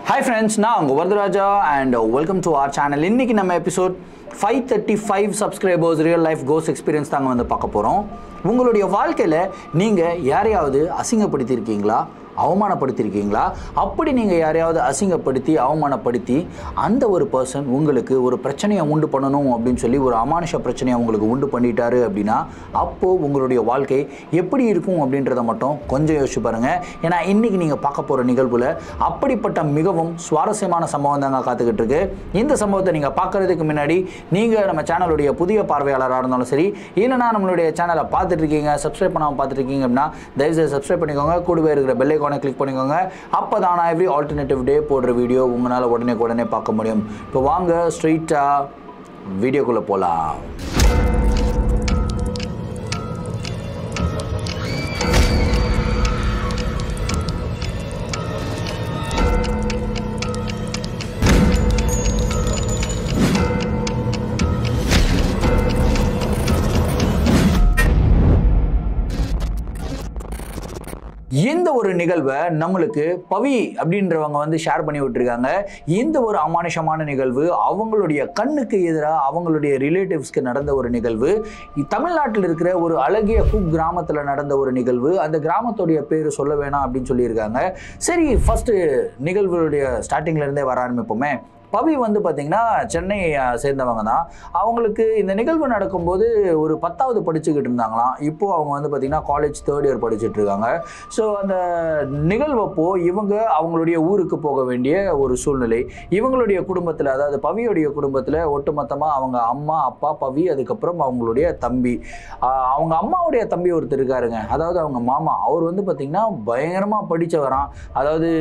Hi friends, நான் உங்க Varadaraja and welcome to our channel. இன்னைக்கு நம்ம episode 535 subscribers real life ghost experience தாங்க வந்து பார்க்க போறோம். உங்களுடைய வாழ்க்கையில நீங்க யாரையாவது அசிங்கப்படுத்தி இருக்கீங்களா? அவமானப்படுத்திருக்கீங்களா? அப்படி நீங்கள் யாரையாவது அசிங்கப்படுத்தி அவமானப்படுத்தி அந்த ஒரு பர்சன் உங்களுக்கு ஒரு பிரச்சனையை உண்டு பண்ணணும் அப்படின்னு சொல்லி ஒரு அமானுஷ பிரச்சனையை உங்களுக்கு உண்டு பண்ணிட்டாரு அப்படின்னா அப்போது உங்களுடைய வாழ்க்கை எப்படி இருக்கும் அப்படின்றத மட்டும் கொஞ்சம் யோசிச்சு பாருங்கள். ஏன்னா இன்றைக்கி நீங்கள் பார்க்க போகிற நிகழ்வில் அப்படிப்பட்ட மிகவும் சுவாரஸ்யமான சம்பவம் தாங்க காத்துக்கிட்டு இருக்கு. இந்த சம்பவத்தை நீங்கள் பார்க்குறதுக்கு முன்னாடி நீங்கள் நம்ம சேனலுடைய புதிய பார்வையாளராக இருந்தாலும் சரி, இல்லைனா நம்மளுடைய சேனலை பார்த்துட்டு இருக்கீங்க, சப்ஸ்கிரைப் பண்ணாமல் பார்த்துட்டு இருக்கீங்க அப்படின்னா தயவுசெய்து சப்ஸ்கிரைப் பண்ணிக்கோங்க. கூடவே இருக்கிற பெல் ஐகானை கிளிக் பண்ணிக்கோங்க. அப்பதான் எவ்ரி ஆல்டர்னேட்டிவ் டே போடுற வீடியோ உங்களால் உடனே பார்க்க முடியும். இப்போ வாங்க ஸ்ட்ரெயிட்டா வீடியோக்குள்ள போலாம். இந்த ஒரு நிகழ்வை நம்மளுக்கு பவி அப்படின்றவங்க வந்து ஷேர் பண்ணி விட்டுருக்காங்க. இந்த ஒரு அமானுஷமான நிகழ்வு அவங்களுடைய கண்ணுக்கு எதிராக அவங்களுடைய ரிலேட்டிவ்ஸ்க்கு நடந்த ஒரு நிகழ்வு. தமிழ்நாட்டில் இருக்கிற ஒரு அழகிய கிராமத்தில் நடந்த ஒரு நிகழ்வு. அந்த கிராமத்துடைய பேர் சொல்ல வேணாம் அப்படின்னு சொல்லியிருக்காங்க. சரி, ஃபர்ஸ்ட் நிகழ்வுடைய ஸ்டார்டிங்ல இருந்தே வர ஆரம்பிப்போமே. பவி வந்து பார்த்தீங்கன்னா சென்னை சேர்ந்தவங்க தான். அவங்களுக்கு இந்த நிகழ்வு நடக்கும்போது ஒரு 10வது படிச்சுக்கிட்டு இருந்தாங்களாம். இப்போது அவங்க வந்து பார்த்திங்கன்னா காலேஜ் 3rd இயர் படிச்சுட்டு இருக்காங்க. ஸோ அந்த நிகழ்வப்போ இவங்க அவங்களுடைய ஊருக்கு போக வேண்டிய ஒரு சூழ்நிலை. இவங்களுடைய குடும்பத்தில், அதாவது பவியுடைய குடும்பத்தில் ஒட்டுமொத்தமாக அவங்க அம்மா, அப்பா, பவி, அதுக்கப்புறம் அவங்களுடைய தம்பி. அவங்க அம்மாவுடைய தம்பி ஒருத்தர் இருக்காருங்க, அதாவது அவங்க மாமா. அவர் வந்து பார்த்திங்கன்னா பயங்கரமாக படித்தவரான். அதாவது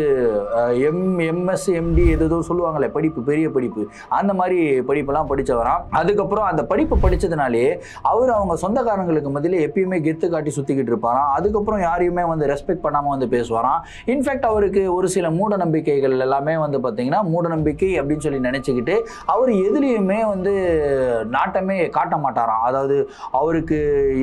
எம்எஸ் எம்டி எதோ சொல்லுவாங்களே, படிப்பு, பெரிய படிப்பு, அந்த மாதிரி படிப்பெல்லாம் படித்தவராம். அதுக்கப்புறம் அந்த படிப்பு படித்ததுனாலே அவர் அவங்க சொந்தக்காரங்களுக்கு மத்தியில் எப்பயுமே கெத்து காட்டி சுற்றிக்கிட்டு இருப்பாராம். அதுக்கப்புறம் யாரையுமே வந்து ரெஸ்பெக்ட் பண்ணாமல் வந்து பேசுவாராம். இன்ஃபேக்ட் அவருக்கு ஒரு சில மூட நம்பிக்கைகள் எல்லாமே வந்து பார்த்தீங்கன்னா மூட நம்பிக்கை அப்படின்னு சொல்லி நினச்சிக்கிட்டு அவர் எதுலேயுமே வந்து நாட்டமே காட்ட மாட்டாராம். அதாவது அவருக்கு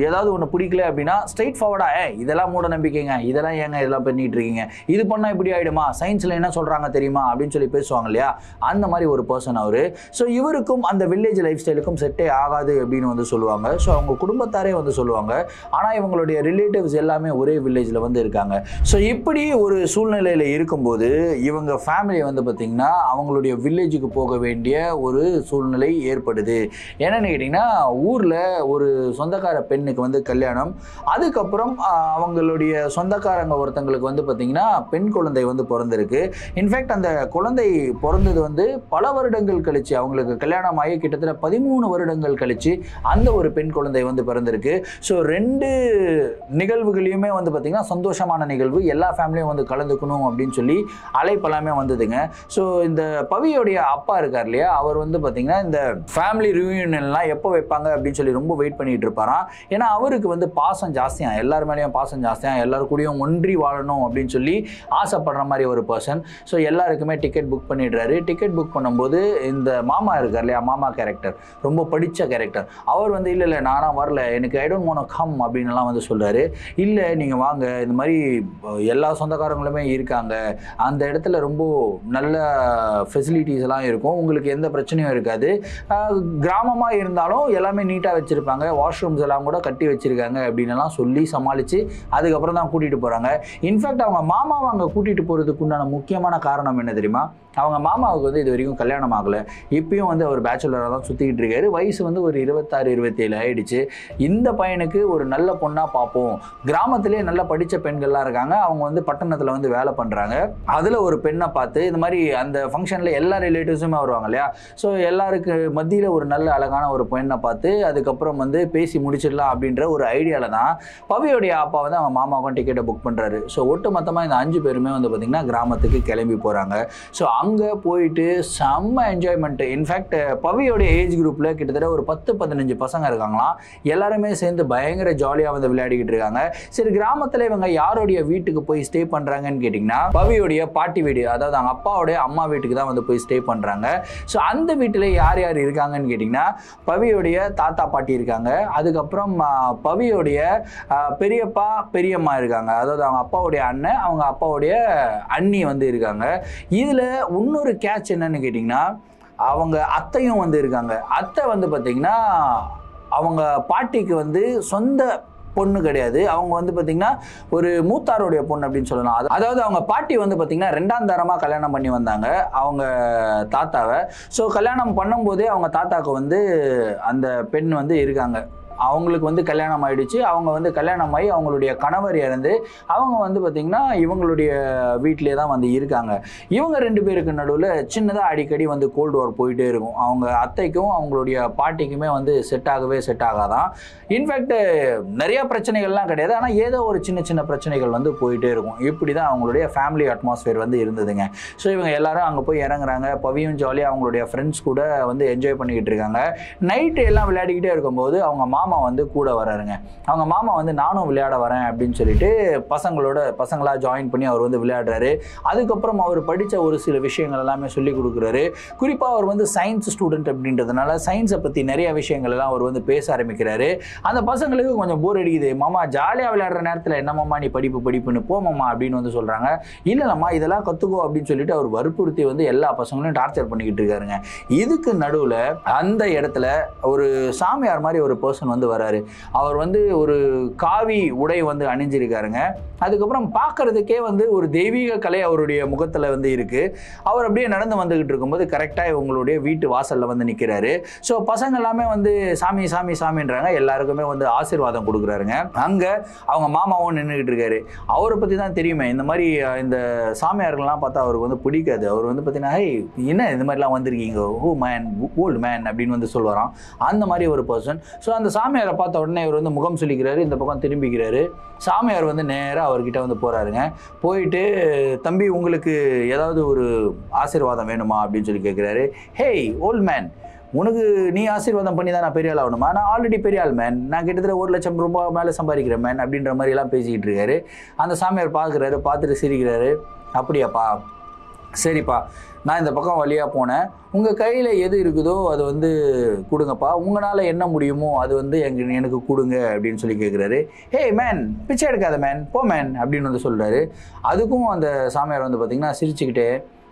ஏதாவது ஒன்று பிடிக்கல அப்படின்னா ஸ்ட்ரெயிட் ஃபார்வர்டாக இதெல்லாம் மூட நம்பிக்கைங்க, இதெல்லாம் ஏங்க இதெல்லாம் பண்ணிட்டு இருக்கீங்க, இது பண்ணால் இப்படி ஆகிடுமா, சயின்ஸில் என்ன சொல்கிறாங்க தெரியுமா அப்படின்னு சொல்லி பேசுவாங்க இல்லையா, அந்த மாதிரி ஒரு பர்சன் அவரு. ஸோ இவருக்கும் அந்த வில்லேஜ் லைஃப் ஸ்டைலுக்கும் செட்டே ஆகாது அப்படின்னு வந்து சொல்லுவாங்க. ஸோ அவங்க குடும்பத்தாரே வந்து சொல்லுவாங்க. ஆனால் இவங்களுடைய ரிலேட்டிவ்ஸ் எல்லாமே ஒரே வில்லேஜில் வந்து இருக்காங்க. ஸோ இப்படி ஒரு சூழ்நிலையில் இருக்கும்போது இவங்க ஃபேமிலி வந்து பார்த்திங்கன்னா அவங்களுடைய வில்லேஜுக்கு போக வேண்டிய ஒரு சூழ்நிலை ஏற்படுது. என்னன்னு கேட்டிங்கன்னா ஊரில் ஒரு சொந்தக்கார பெண்ணுக்கு வந்து கல்யாணம். அதுக்கப்புறம் அவங்களுடைய சொந்தக்காரங்க ஒருத்தங்களுக்கு வந்து பார்த்திங்கன்னா பெண் குழந்தை வந்து பிறந்திருக்கு. இன்ஃபேக்ட் அந்த குழந்தை பிறந்தது வந்து பல வருடங்கள் கழிச்சு, அவங்களுக்கு கல்யாணம் ஆகி கிட்டத்தட்ட 13 வருடங்கள் கழிச்சு அந்த ஒரு பெண் குழந்தை வந்து பிறந்திருக்கு. ஸோ 2 நிகழ்வுகளையுமே வந்து பார்த்திங்கன்னா சந்தோஷமான நிகழ்வு, எல்லா ஃபேமிலியும் வந்து கலந்துக்கணும் அப்படின்னு சொல்லி அழைப்பெல்லாமே வந்ததுங்க. ஸோ இந்த பவியோடைய அப்பா இருக்கார் இல்லையா, அவர் வந்து பார்த்திங்கன்னா இந்த ஃபேமிலி ரியூனியன்லாம் எப்போ வைப்பாங்க அப்படின்னு சொல்லி ரொம்ப வெயிட் பண்ணிட்டு இருப்பாராம். ஏன்னா அவருக்கு வந்து பாசம் ஜாஸ்தியாக, எல்லார் மேலேயும் பாசம் ஜாஸ்தியாக, எல்லாரும் கூடயும் ஒன்றி வாழணும் அப்படின்னு சொல்லி ஆசைப்படுற மாதிரி ஒரு பர்சன். ஸோ எல்லாருக்குமே டிக்கெட் புக் பண்ணிடுறாரு. டிக்கெட் புக் பண்ணும்போது இந்த மாமா இருக்கார் இல்லையா, மாமா கேரக்டர், ரொம்ப படித்த கேரக்டர், அவர் வந்து இல்லை நானாக வரல, எனக்கு I don't want to come அப்படின்லாம் வந்து சொல்கிறாரு. இல்லை நீங்கள் வாங்க, இந்த மாதிரி எல்லா சொந்தக்காரங்களுமே இருக்காங்க, அந்த இடத்துல ரொம்ப நல்ல ஃபெசிலிட்டிஸ் எல்லாம் இருக்கும், உங்களுக்கு எந்த பிரச்சனையும் இருக்காது, கிராமமாக இருந்தாலும் எல்லாமே நீட்டாக வச்சுருப்பாங்க, வாஷ்ரூம்ஸ் எல்லாம் கூட கட்டி வச்சுருக்காங்க அப்படின்லாம் சொல்லி சமாளித்து அதுக்கப்புறம் தான் கூட்டிகிட்டு போகிறாங்க. இன்ஃபேக்ட் அவங்க மாமாவை அங்கே கூட்டிகிட்டு போகிறதுக்கு உண்டான முக்கியமான காரணம் என்ன தெரியுமா, அவங்க மாமாவுக்கு வந்து இது வரைக்கும் கல்யாணம் ஆகலை, இப்பயும் வந்து அவர் பேச்சுலராக தான் சுற்றிக்கிட்டு இருக்காரு. வயசு வந்து ஒரு 26-27 ஆகிடுச்சு. இந்த பையனுக்கு ஒரு நல்ல பொண்ணாக பார்ப்போம், கிராமத்திலே நல்லா படித்த பெண்கள்லாம் இருக்காங்க, அவங்க வந்து பட்டணத்தில் வந்து வேலை பண்ணுறாங்க, அதில் ஒரு பெண்ணை பார்த்து இந்த மாதிரி அந்த ஃபங்க்ஷனில் எல்லா ரிலேட்டிவ்ஸுமே வருவாங்க இல்லையா, ஸோ எல்லாருக்கு மத்தியில் ஒரு நல்ல அழகான ஒரு பெண்ணை பார்த்து அதுக்கப்புறம் வந்து பேசி முடிச்சிடலாம் அப்படின்ற ஒரு ஐடியாவில் தான் பவியோடைய அப்பா வந்து அவங்க மாமாவுக்கும் டிக்கெட்டை புக் பண்ணுறாரு. ஸோ ஒட்டு மொத்தமாக இந்த 5 பேருமே வந்து பார்த்திங்கன்னா கிராமத்துக்கு கிளம்பி போகிறாங்க. ஸோ அங்கே போயிட்டு செம்ம என்ஜாய்மெண்ட். இன்ஃபேக்ட் பவியோட ஏஜ் குரூப்ல கிட்டத்தட்ட ஒரு 10-15 பசங்க இருக்காங்களாம். எல்லாருமே சேர்ந்து பயங்கர ஜாலியாக வந்து விளையாடிக்கிட்டு இருக்காங்க. சரி, கிராமத்தில் இவங்க யாருடைய வீட்டுக்கு போய் ஸ்டே பண்றாங்கன்னு கேட்டிங்கன்னா பவியோடைய பாட்டி வீடு, அதாவது அவங்க அப்பாவுடைய அம்மா வீட்டுக்கு தான் வந்து போய் ஸ்டே பண்றாங்க. ஸோ அந்த வீட்டில் யார் யார் இருக்காங்கன்னு கேட்டிங்கன்னா பவியோடைய தாத்தா பாட்டி இருக்காங்க, அதுக்கப்புறம் பவியோடைய பெரியப்பா பெரியம்மா இருக்காங்க, அதாவது அவங்க அப்பாவுடைய அண்ணன் அவங்க அப்பாவுடைய அண்ணி வந்து இருக்காங்க. இதில் இன்னொரு கேட்ச் என்னன்னு கேட்டிங்கன்னா அவங்க அத்தையும் வந்து இருக்காங்க. அத்தை வந்து பார்த்தீங்கன்னா அவங்க பாட்டிக்கு வந்து சொந்த பொண்ணு கிடையாது, அவங்க வந்து பார்த்தீங்கன்னா ஒரு மூத்தாருடைய பொண்ணு அப்படின்னு சொல்லலாம். அதாவது அவங்க பாட்டி வந்து பார்த்தீங்கன்னா 2ஆம் தரமாக கல்யாணம் பண்ணி வந்தாங்க அவங்க தாத்தாவை. ஸோ கல்யாணம் பண்ணும்போதே அவங்க தாத்தாவுக்கு வந்து அந்த பெண் வந்து இருக்காங்க. அவங்களுக்கு வந்து கல்யாணம் ஆயிடுச்சு. அவங்க வந்து கல்யாணம் ஆகி அவங்களுடைய கணவர் இறந்து அவங்க வந்து பார்த்திங்கன்னா இவங்களுடைய வீட்டிலே தான் வந்து இருக்காங்க. இவங்க 2 பேருக்கு நடுவில் சின்னதாக அடிக்கடி வந்து கோல்டு வார் போயிட்டே இருக்கும். அவங்க அத்தைக்கும் அவங்களுடைய பாட்டிக்குமே வந்து செட் ஆகாதான். இன்ஃபேக்ட் நிறைய பிரச்சனைகள்லாம் கிடையாது, ஆனால் ஏதோ ஒரு சின்ன சின்ன பிரச்சனைகள் வந்து போயிட்டே இருக்கும். இப்படி தான் அவங்களுடைய ஃபேமிலி அட்மாஸ்பியர் வந்து இருந்ததுங்க. ஸோ இவங்க எல்லாரும் அங்கே போய் இறங்குறாங்க. பவியும் ஜாலியாக அவங்களுடைய ஃப்ரெண்ட்ஸ் கூட வந்து என்ஜாய் பண்ணிக்கிட்டு இருக்காங்க. நைட்டு எல்லாம் விளையாடிக்கிட்டே இருக்கும்போது அவங்க மாமா வந்து கூட வராருங்க. அவங்க மாமா வந்து நானும் விளையாட வரேன் அப்படின்னு சொல்லிட்டு பசங்களா ஜாயின் பண்ணி அவர் வந்து விளையாடுறாரு. அதுக்கப்புறம் அவர் படித்த ஒரு சில விஷயங்கள் எல்லாமே சொல்லி கொடுக்குறாரு. குறிப்பாக அவர் வந்து சயின்ஸ் ஸ்டூடெண்ட் அப்படின்றதுனால சயின்ஸை பற்றி நிறைய விஷயங்கள் எல்லாம் அவர் வந்து பேச ஆரம்பிக்கிறாரு. அந்த பசங்களுக்கு கொஞ்சம் போர் அடிக்குது. மாமா ஜாலியாக விளையாடுற நேரத்தில் என்ன மாமா நீ படிப்புன்னு போ மாமா அப்படின்னு வந்து சொல்கிறாங்க. இல்லைம்மா இதெல்லாம் கற்றுக்கோ அப்படின்னு சொல்லிட்டு அவர் வற்புறுத்தி வந்து எல்லா பசங்களையும் டார்ச்சர் பண்ணிக்கிட்டு இருக்காருங்க. இதுக்கு நடுவில் அந்த இடத்துல ஒரு சாமியார் மாதிரி ஒரு பர்சன் வந்து வராரு. அவர் வந்து ஒரு காவி உடை வந்து அணிஞ்சிருக்காருங்க. அதுக்கப்புறம் பார்க்கறதுக்கே வந்து ஒரு தெய்வீக கலை அவருடைய முகத்தில் வந்து இருக்கு. அவர் அப்படியே நடந்து வந்துகிட்டு இருக்கும்போது கரெக்டாக இவங்களுடைய வீட்டு வாசலில் வந்து நிற்கிறாரு. ஸோ பசங்க எல்லாமே வந்து சாமி சாமி சாமின்றாங்க. எல்லாருக்குமே வந்து ஆசீர்வாதம் கொடுக்குறாருங்க. அங்கே அவங்க மாமாவும் நின்றுக்கிட்டு இருக்காரு. அவரை பற்றி தான் தெரியுமே, இந்த மாதிரி இந்த சாமியார்கள்லாம் பார்த்தா அவருக்கு வந்து பிடிக்காது. அவர் வந்து பார்த்தீங்கன்னா என்ன இந்த மாதிரிலாம் வந்திருக்கீங்க, ஓ மேன் ஓல்டு மேன் அப்படின்னு வந்து சொல்லுவாராம். அந்த மாதிரி ஒரு பர்சன். ஸோ அந்த சாமியாரை பார்த்த உடனே இவர் வந்து முகம் சொல்லிக்கிறாரு, இந்த பக்கம் திரும்பிக்கிறாரு. சாமியார் வந்து நேராக அவர்கிட்ட வந்து போகிறாருங்க. போயிட்டு தம்பி உங்களுக்கு ஏதாவது ஒரு ஆசீர்வாதம் வேணுமா அப்படின்னு சொல்லி கேட்குறாரு. ஹேய் ஓல்ட் மேன், உனக்கு நீ ஆசீர்வாதம் பண்ணி தான் நான் பெரிய ஆள் ஆகணுமா? நான் ஆல்ரெடி பெரிய ஆள் மேன், நான் கிட்டத்தட்ட 1 லட்சம் ரூபாய் மேலே சம்பாதிக்கிறேன் மேன் அப்படின்ற மாதிரிலாம் பேசிக்கிட்டு இருக்காரு. அந்த சாமியார் பார்க்குறாரு, பார்த்துட்டு சிரிக்கிறாரு. அப்படியாப்பா, சரிப்பா, நான் இந்த பக்கம் வழியாக போனேன், உங்கள் கையில் எது இருக்குதோ அது வந்து கொடுங்கப்பா, உங்களால் என்ன முடியுமோ அது வந்து எனக்கு கொடுங்க அப்படின்னு சொல்லி கேட்குறாரு. ஹே மேன், பிச்சை எடுக்காத மேன், போ மேன் அப்படின்னு வந்து சொல்கிறாரு. அதுக்கும் அந்த சாமியார் வந்து பார்த்திங்கன்னா சிரிச்சுக்கிட்டே,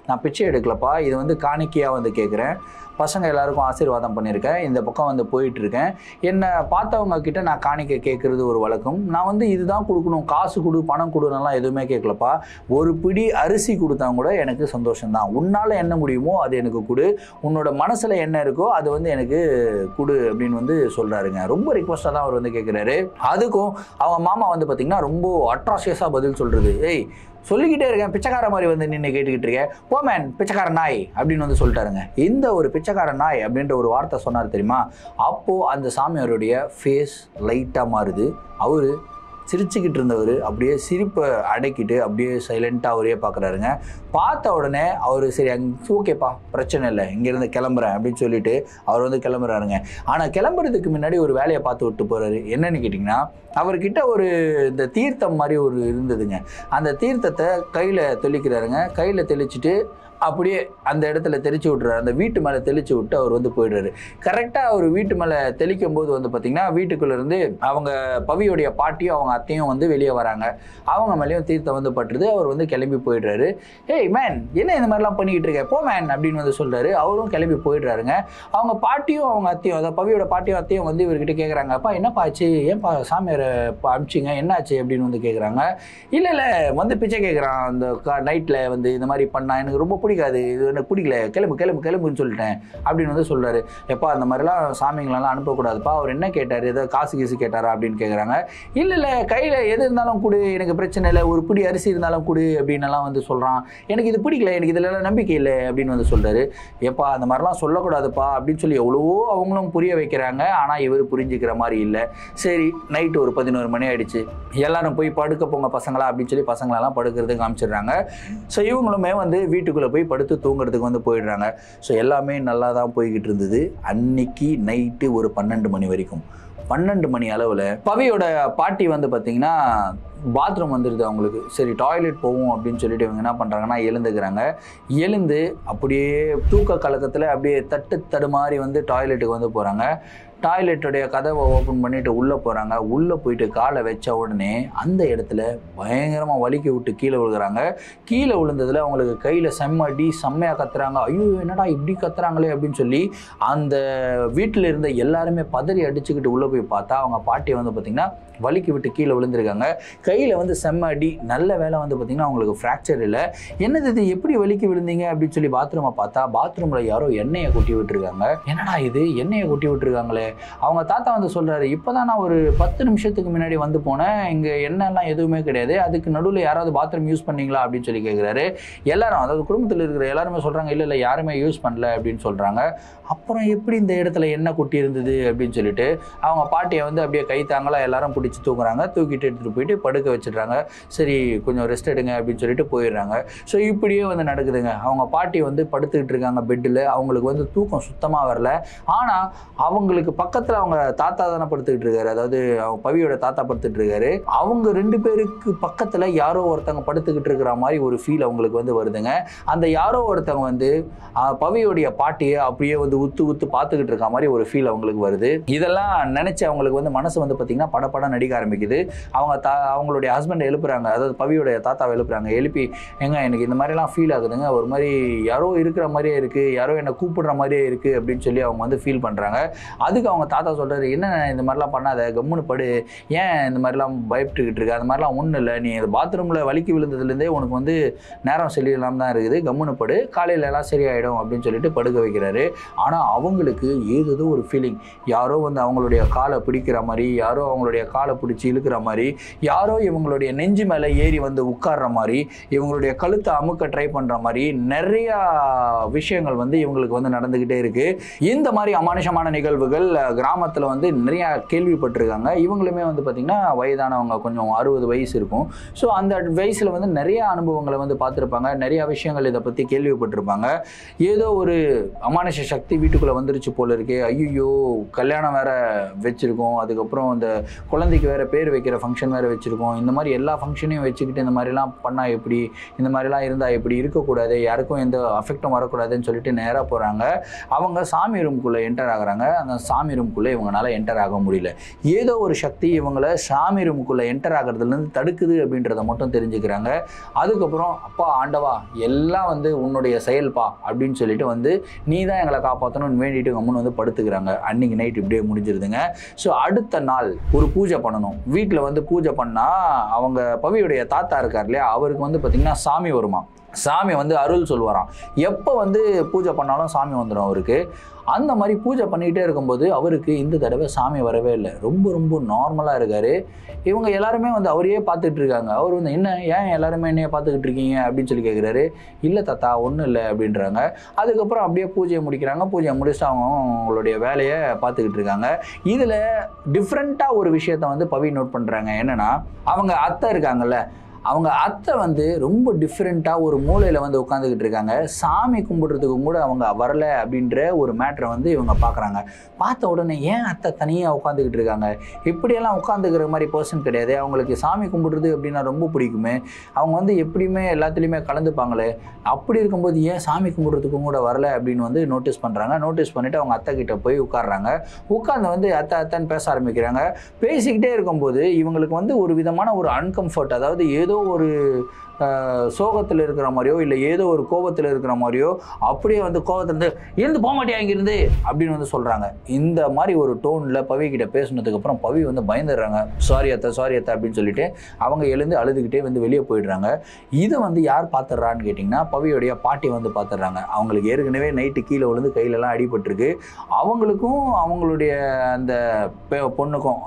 நான் பிச்சை எடுக்கலப்பா, இது வந்து காணிக்கையாக வந்து கேட்குறேன், பசங்க எல்லாருக்கும் ஆசீர்வாதம் பண்ணியிருக்கேன், இந்த பக்கம் வந்து போயிட்டுருக்கேன், என்னை பார்த்தவங்க கிட்ட நான் காணிக்கை கேட்குறது ஒரு வழக்கம், நான் வந்து இதுதான் கொடுக்கணும், காசு கொடு பணம் கொடுனாலாம் எதுவுமே கேட்கலப்பா, ஒரு பிடி அரிசி கொடுத்தா கூட எனக்கு சந்தோஷம்தான், உன்னால் என்ன முடியுமோ அது எனக்கு கொடு, உன்னோட மனசில் என்ன இருக்கோ அது வந்து எனக்கு கொடு அப்படின்னு வந்து சொல்கிறாருங்க. ரொம்ப ரிக்வஸ்ட்டாக தான் அவர் வந்து கேட்குறாரு. அதுக்கும் அவங்க மாமா வந்து பார்த்திங்கன்னா ரொம்ப அட்ராசியஸாக பதில் சொல்கிறது. ஏய் சொல்லிக்கிட்டே இருக்கேன், பிச்சைக்கார மாதிரி வந்து நின்று கேட்டுக்கிட்டு இருக்கேன், போமேன் பிச்சைக்கார நாய் அப்படின்னு வந்து சொல்லிட்டாருங்க. இந்த ஒரு பிச்சைக்கார நாய் அப்படின்ற ஒரு வார்த்தை சொன்னார் தெரியுமா, அப்போது அந்த சாமியாருடைய ஃபேஸ் லைட்டாக மாறுது. அவர் சிரிச்சுக்கிட்டு இருந்தவர் அப்படியே சிரிப்பை அடக்கிட்டு அப்படியே சைலண்ட்டாக அவரே பார்க்குறாருங்க. பார்த்த உடனே அவர் சரி ஓகேப்பா பிரச்சனை இல்லை, இங்கேருந்து கிளம்புறேன் அப்படின்னு சொல்லிட்டு அவர் வந்து கிளம்புறாருங்க. ஆனால் கிளம்புறதுக்கு முன்னாடி ஒரு வேலையை பார்த்து விட்டு போகிறாரு. என்னன்னு கேட்டிங்கன்னா, அவர்கிட்ட ஒரு இந்த தீர்த்தம் மாதிரி ஒரு இருந்ததுங்க. அந்த தீர்த்தத்தை கையில் தெளிக்கிறாருங்க. கையில் தெளிச்சுட்டு அப்படியே அந்த இடத்துல தெளிச்சு விட்றாரு. அந்த வீட்டு மேலே தெளிச்சு விட்டு அவர் வந்து போயிடுறாரு. கரெக்டாக அவர் வீட்டு மேலே தெளிக்கும் போது வந்து பார்த்திங்கன்னா வீட்டுக்குள்ளேருந்து அவங்க பவியோடைய பாட்டியும் அவங்க அத்தையும் வந்து வெளியே வராங்க. அவங்க மேலேயும் தீர்த்தம் வந்து பட்டுருது. அவர் வந்து கிளம்பி போயிடுறாரு. ஏய் மேன், என்ன இந்த மாதிரிலாம் பண்ணிக்கிட்டு இருக்க, போ மேன் அப்படின்னு வந்து சொல்கிறாரு. அவரும் கிளம்பி போயிடுறாருங்க. அவங்க பாட்டியும் அவங்க அத்தையும், அதாவது பவியோட பாட்டியும் அத்தையும் வந்து இவர்கிட்ட கேட்குறாங்க, அப்பா என்னப்பா ஆச்சு, ஏன்ப்பா சாமியாரை அனுப்பிச்சிங்க, என்னாச்சு அப்படின்னு வந்து கேட்குறாங்க. இல்லை வந்து பிச்சை கேட்குறான், அந்த நைட்டில் வந்து இந்த மாதிரி பண்ணா எனக்கு ரொம்ப பிடிக்காது, இது எனக்கு பிடிக்கல, கிளம்புன்னு சொல்லிட்டேன் அப்படின்னு வந்து சொல்கிறாரு. எப்பா அந்த மாதிரிலாம் சாமிங்களெல்லாம் அனுப்பக்கூடாதுப்பா, அவர் என்ன கேட்டார், ஏதோ காசு கீசு கேட்டாரா அப்படின்னு கேட்குறாங்க. இல்லை கையில் எது இருந்தாலும் கொடு, எனக்கு பிரச்சனை இல்லை, ஒரு பிடி அரிசி இருந்தாலும் கொடு அப்படின்னலாம் வந்து சொல்கிறான். எனக்கு இது பிடிக்கல, எனக்கு இதிலெல்லாம் நம்பிக்கை இல்லை அப்படின்னு வந்து சொல்கிறாரு. எப்பா அந்த மாதிரிலாம் சொல்லக்கூடாதுப்பா அப்படின்னு சொல்லி எவ்வளவோ அவங்களும் புரிய வைக்கிறாங்க. ஆனால் இவர் புரிஞ்சுக்கிற மாதிரி இல்லை. சரி நைட்டு ஒரு 11 மணி ஆகிடுச்சு. எல்லாரும் போய் படுக்க போங்க பசங்களா அப்படின்னு சொல்லி பசங்களெல்லாம் படுக்கிறதுக்கு காமிச்சிடுறாங்க. ஸோ இவங்களுமே வந்து வீட்டுக்குள்ளே போய் போய் படுத்து தூங்குறதுக்கு வந்து போயிடுறாங்க. ஸோ எல்லாமே நல்லா தான் போய்கிட்டு இருந்தது. அன்னைக்கு நைட்டு ஒரு 12 மணி வரைக்கும் 12 மணி அளவில் பவியோட பாட்டி வந்து பார்த்தீங்கன்னா பாத்ரூம் வந்துடுது அவங்களுக்கு. சரி டாய்லெட் போவோம் அப்படின்னு சொல்லிட்டு இவங்க என்ன பண்ணுறாங்கன்னா எழுந்துக்கிறாங்க. எழுந்து அப்படியே தூக்க கலக்கத்தில் அப்படியே தடுமாறி வந்து டாய்லெட்டுக்கு வந்து போகிறாங்க. டாய்லெட்டுடைய கதவை ஓப்பன் பண்ணிவிட்டு உள்ளே போகிறாங்க. உள்ளே போயிட்டு காலை வச்ச உடனே அந்த இடத்துல பயங்கரமாக வலிக்கி விட்டு கீழே விழுகிறாங்க. கீழே விழுந்ததில் அவங்களுக்கு கையில் செம்மையாக கத்துறாங்க. ஐயோ என்னடா இப்படி கத்துறாங்களே அப்படின்னு சொல்லி அந்த வீட்டில் இருந்த எல்லாருமே பதறி அடிச்சுக்கிட்டு உள்ளே போய் பார்த்தா அவங்க பாட்டியை வந்து பார்த்திங்கன்னா வலிக்கி விட்டு கீழே விழுந்திருக்காங்க. கையில் வந்து செம்ம அடி. நல்ல வேலை வந்து பார்த்திங்கன்னா அவங்களுக்கு ஃப்ராக்சர் இல்லை. என்னது இது எப்படி வலிக்கி விழுந்தீங்க அப்படின்னு சொல்லி பாத்ரூமை பார்த்தா பாத்ரூமில் யாரோ எண்ணெயை கொட்டி விட்டுருக்காங்க. என்னடா இது எண்ணெயை கொட்டி விட்டுருக்காங்களே. அவங்க தாத்தா வந்து சொல்கிறாரு, இப்போ தான் நான் ஒரு 10 நிமிஷத்துக்கு முன்னாடி வந்து போனேன், இங்கே எண்ணெய்லாம் எதுவுமே கிடையாது, அதுக்கு நடுவில் யாராவது பாத்ரூம் யூஸ் பண்ணீங்களா அப்படின்னு சொல்லி கேட்குறாரு. எல்லாரும் அதாவது குடும்பத்தில் இருக்கிற எல்லாருமே சொல்கிறாங்க இல்லை யாருமே யூஸ் பண்ணல அப்படின்னு சொல்கிறாங்க. அப்புறம் எப்படி இந்த இடத்துல எண்ணெய் கொட்டி இருந்தது அப்படின்னு சொல்லிட்டு அவங்க பாட்டியை வந்து அப்படியே கை தாங்கலாம் எல்லாரும் பிடிச்சி தூக்குறாங்க. தூக்கிட்டு எடுத்துகிட்டு போயிட்டு படுக்க வச்சிடுறாங்க. சரி கொஞ்சம் ரெஸ்ட் எடுங்க அப்படின்னு சொல்லிட்டு போயிடுறாங்க. ஸோ இப்படியே வந்து நடக்குதுங்க. அவங்க பாட்டி வந்து படுத்துக்கிட்டு இருக்காங்க பெட்டில். அவங்களுக்கு வந்து தூக்கம் சுத்தமாக வரல. ஆனால் அவங்களுக்கு பக்கத்தில் அவங்க தாத்தா தானே படுத்துக்கிட்டு இருக்காரு, அதாவது அவங்க பவியோட தாத்தா படுத்துட்டு இருக்காரு. அவங்க 2 பேருக்கு பக்கத்தில் யாரோ ஒருத்தவங்க படுத்துக்கிட்டு இருக்கிற மாதிரி ஒரு ஃபீல் அவங்களுக்கு வந்து வருதுங்க. அந்த யாரோ ஒருத்தவங்க வந்து பவியோடைய பாட்டியை அப்படியே வந்து உத்து பார்த்துக்கிட்டு இருக்க மாதிரி ஒரு ஃபீல் அவங்களுக்கு வருது. இதெல்லாம் நினைச்சு அவங்களுக்கு வந்து மனசு வந்து பார்த்தீங்கன்னா படப்படம் நடிக்க ஆரம்பிக்குது. அவங்களுடைய ஹஸ்பண்ட் எழுப்புறாங்க, அதாவது பவியோடைய தாத்தாவை எழுப்புறாங்க. எழுப்பி எனக்கு இந்த மாதிரிலாம் ஃபீல் ஆகுதுங்க, ஒரு மாதிரி யாரோ இருக்கிற மாதிரியே இருக்கு, யாரோ என்னை கூப்பிடுற மாதிரியே இருக்கு அப்படின்னு சொல்லி அவங்க வந்து ஃபீல் பண்றாங்க. அதுக்கு அவங்க தாத்தா சொல்றாரு, என்ன இந்த மாதிரிலாம் பண்ணாத, கம்முன்னு படு, ஏன் இந்த மாதிரிலாம் பயப்பட்டுக்கிட்டு இருக்கு, அந்த மாதிரிலாம் ஒன்றும் இல்லை, நீ பாத்ரூமில் வலிக்கி விழுந்ததுலேருந்தே உனக்கு வந்து நேரம் சரியில்லாமல் தான் இருக்குது, கம்முன்னு படு, காலையில் எல்லாம் சரியாயிடும் அப்படின்னு சொல்லிட்டு படுக்க வைக்கிறாரு. ஆனால் அவங்களுக்கு ஏதோ ஒரு ஃபீலிங், யாரோ வந்து அவங்களுடைய காலை பிடிக்கிற மாதிரி, யாரோ அவங்களுடைய காலை பிடிச்சி இழுக்கிற மாதிரி, யாரோ இவங்களுடைய நெஞ்சு மேலே ஏறி வந்து உட்கார்ற மாதிரி, இவங்களுடைய கழுத்தை அமுக்க ட்ரை பண்ணுற மாதிரி நிறையா விஷயங்கள் வந்து இவங்களுக்கு வந்து நடந்துக்கிட்டே இருக்கு. இந்த மாதிரி அமானுஷமான நிகழ்வுகள் கிராமத்தில் வந்து நிறைய கேள்விப்பட்டிருக்காங்க. இவங்களுமே வந்து பார்த்திங்கன்னா வயதானவங்க, கொஞ்சம் 60 வயசு இருக்கும். ஸோ அந்த வயசில் வந்து நிறைய அனுபவங்களை வந்து பார்த்துருப்பாங்க, நிறைய விஷயங்கள் இதை பற்றி கேள்விப்பட்டிருப்பாங்க. ஏதோ ஒரு அமானுஷ சக்தி வீட்டுக்குள்ளே வந்துருச்சு போல இருக்கு, ஐயோ கல்யாணம் வேற வச்சுருக்கோம், அதுக்கப்புறம் இந்த குழந்தைக்கு வேற பேர் வைக்கிற ஃபங்க்ஷன் வேறு வச்சுருக்கோம், இந்த மாதிரி எல்லா ஃபங்க்ஷனையும் வச்சுக்கிட்டு இந்த மாதிரிலாம் பண்ணால் எப்படி, இந்த மாதிரிலாம் இருந்தால் எப்படி, இருக்கக்கூடாது, யாருக்கும் எந்த அஃபெக்டும் வரக்கூடாதுன்னு சொல்லிட்டு நேராக போகிறாங்க. அவங்க சாமி ரூம்குள்ளே என்டர் ஆகுறாங்க. அந்த சாமி ரூம்குள்ளே இவங்களால என்டர் ஆக முடியல. ஏதோ ஒரு சக்தி இவங்களை சாமி ரூமுக்குள்ளே என்டர் ஆகிறதுலேருந்து தடுக்குது அப்படின்றத மட்டும் தெரிஞ்சுக்கிறாங்க. அதுக்கப்புறம் அப்பா ஆண்டவா எல்லாம் வந்து உன்னுடைய செயல்பா அப்படின்னு சொல்லிட்டு வந்து நீ தான் எங்களை காப்பாற்றணும்னு வேண்டிட்டு கம்முன்னு வந்து படுத்துக்கிறாங்க. அன்னைக்கு நைட் இப்படியே முடிஞ்சிருதுங்க. ஸோ அடுத்த நாள் ஒரு பூஜை பண்ணணும். வீட்டில் வந்து பூஜை பண்ணால் அவங்க பவியுடைய தாத்தா இருக்கார் இல்லையா, அவருக்கு வந்து பார்த்திங்கன்னா சாமி வருமா, சாமி வந்து அருள் சொல்லுவாராம். எப்போ வந்து பூஜை பண்ணாலும் சாமி வந்துடும் அவருக்கு. அந்த மாதிரி பூஜை பண்ணிக்கிட்டே இருக்கும்போது அவருக்கு இந்த தடவை சாமி வரவே இல்லை. ரொம்ப நார்மலாக இருக்கார். இவங்க எல்லாருமே வந்து அவரையே பார்த்துட்டு இருக்காங்க. அவர் வந்து என்ன ஏன் எல்லாருமே என்னைய பார்த்துக்கிட்டு இருக்கீங்க அப்படின்னு சொல்லி கேட்குறாரு. இல்லை தாத்தா ஒன்றும் இல்லை அப்படின்றாங்க. அதுக்கப்புறம் அப்படியே பூஜையை முடிக்கிறாங்க. பூஜையை முடிச்சுட்டு அவங்களுடைய வேலையை பார்த்துக்கிட்டு இருக்காங்க. இதில் டிஃப்ரெண்ட்டாக ஒரு விஷயத்த வந்து பவி நோட் பண்ணுறாங்க. என்னென்னா அவங்க அத்தை இருக்காங்கல்ல, அவங்க அத்தை வந்து ரொம்ப டிஃப்ரெண்ட்டாக ஒரு மூலையில் வந்து உட்காந்துக்கிட்டு இருக்காங்க. சாமி கும்பிட்றதுக்கு கூட அவங்க வரல அப்படின்ற ஒரு மேட்ரை வந்து இவங்க பார்க்குறாங்க. பார்த்த உடனே ஏன் அத்தை தனியாக உட்காந்துக்கிட்டு இருக்காங்க, இப்படியெல்லாம் உட்காந்துக்கிற மாதிரி பர்சன் கிடையாது, அவங்களுக்கு சாமி கும்பிட்றது அப்படின்னா ரொம்ப பிடிக்குமே, அவங்க வந்து எப்படியுமே எல்லாத்துலேயுமே கலந்துப்பாங்களே, அப்படி இருக்கும்போது ஏன் சாமி கும்பிட்றதுக்கும் கூட வரல அப்படின்னு வந்து நோட்டீஸ் பண்ணுறாங்க. நோட்டீஸ் பண்ணிவிட்டு அவங்க அத்தை கிட்ட போய் உட்காடுறாங்க. உட்காந்து வந்து அத்தைன்னு பேச ஆரம்பிக்கிறாங்க. பேசிக்கிட்டே இருக்கும்போது இவங்களுக்கு வந்து ஒரு விதமான ஒரு அன்கம்ஃபர்ட், அதாவது ஏதோ ஒரு சோகத்தில் இருக்கிற மாதிரியோ இல்லை ஏதோ ஒரு கோபத்தில் இருக்கிற மாதிரியோ, அப்படியே வந்து கோபத்திலிருந்து இருந்து போக மாட்டியா இங்கிருந்து அப்படின்னு வந்து சொல்கிறாங்க. இந்த மாதிரி ஒரு டோனில் பவி கிட்ட பேசினதுக்கப்புறம் பவி வந்து பயந்துடுறாங்க. சாரி அத்தை அப்படின்னு சொல்லிட்டு அவங்க எழுந்து அழுதுகிட்டே வந்து வெளியே போயிடுறாங்க. இதை வந்து யார் பார்த்துட்றான்னு கேட்டிங்கன்னா பவியோடைய பாட்டி வந்து பார்த்துடுறாங்க. அவங்களுக்கு ஏற்கனவே நைட்டு கீழே விழுந்து கையிலலாம் அடிபட்டிருக்கு. அவங்களுக்கும் அவங்களுடைய அந்த பொண்ணுக்கும்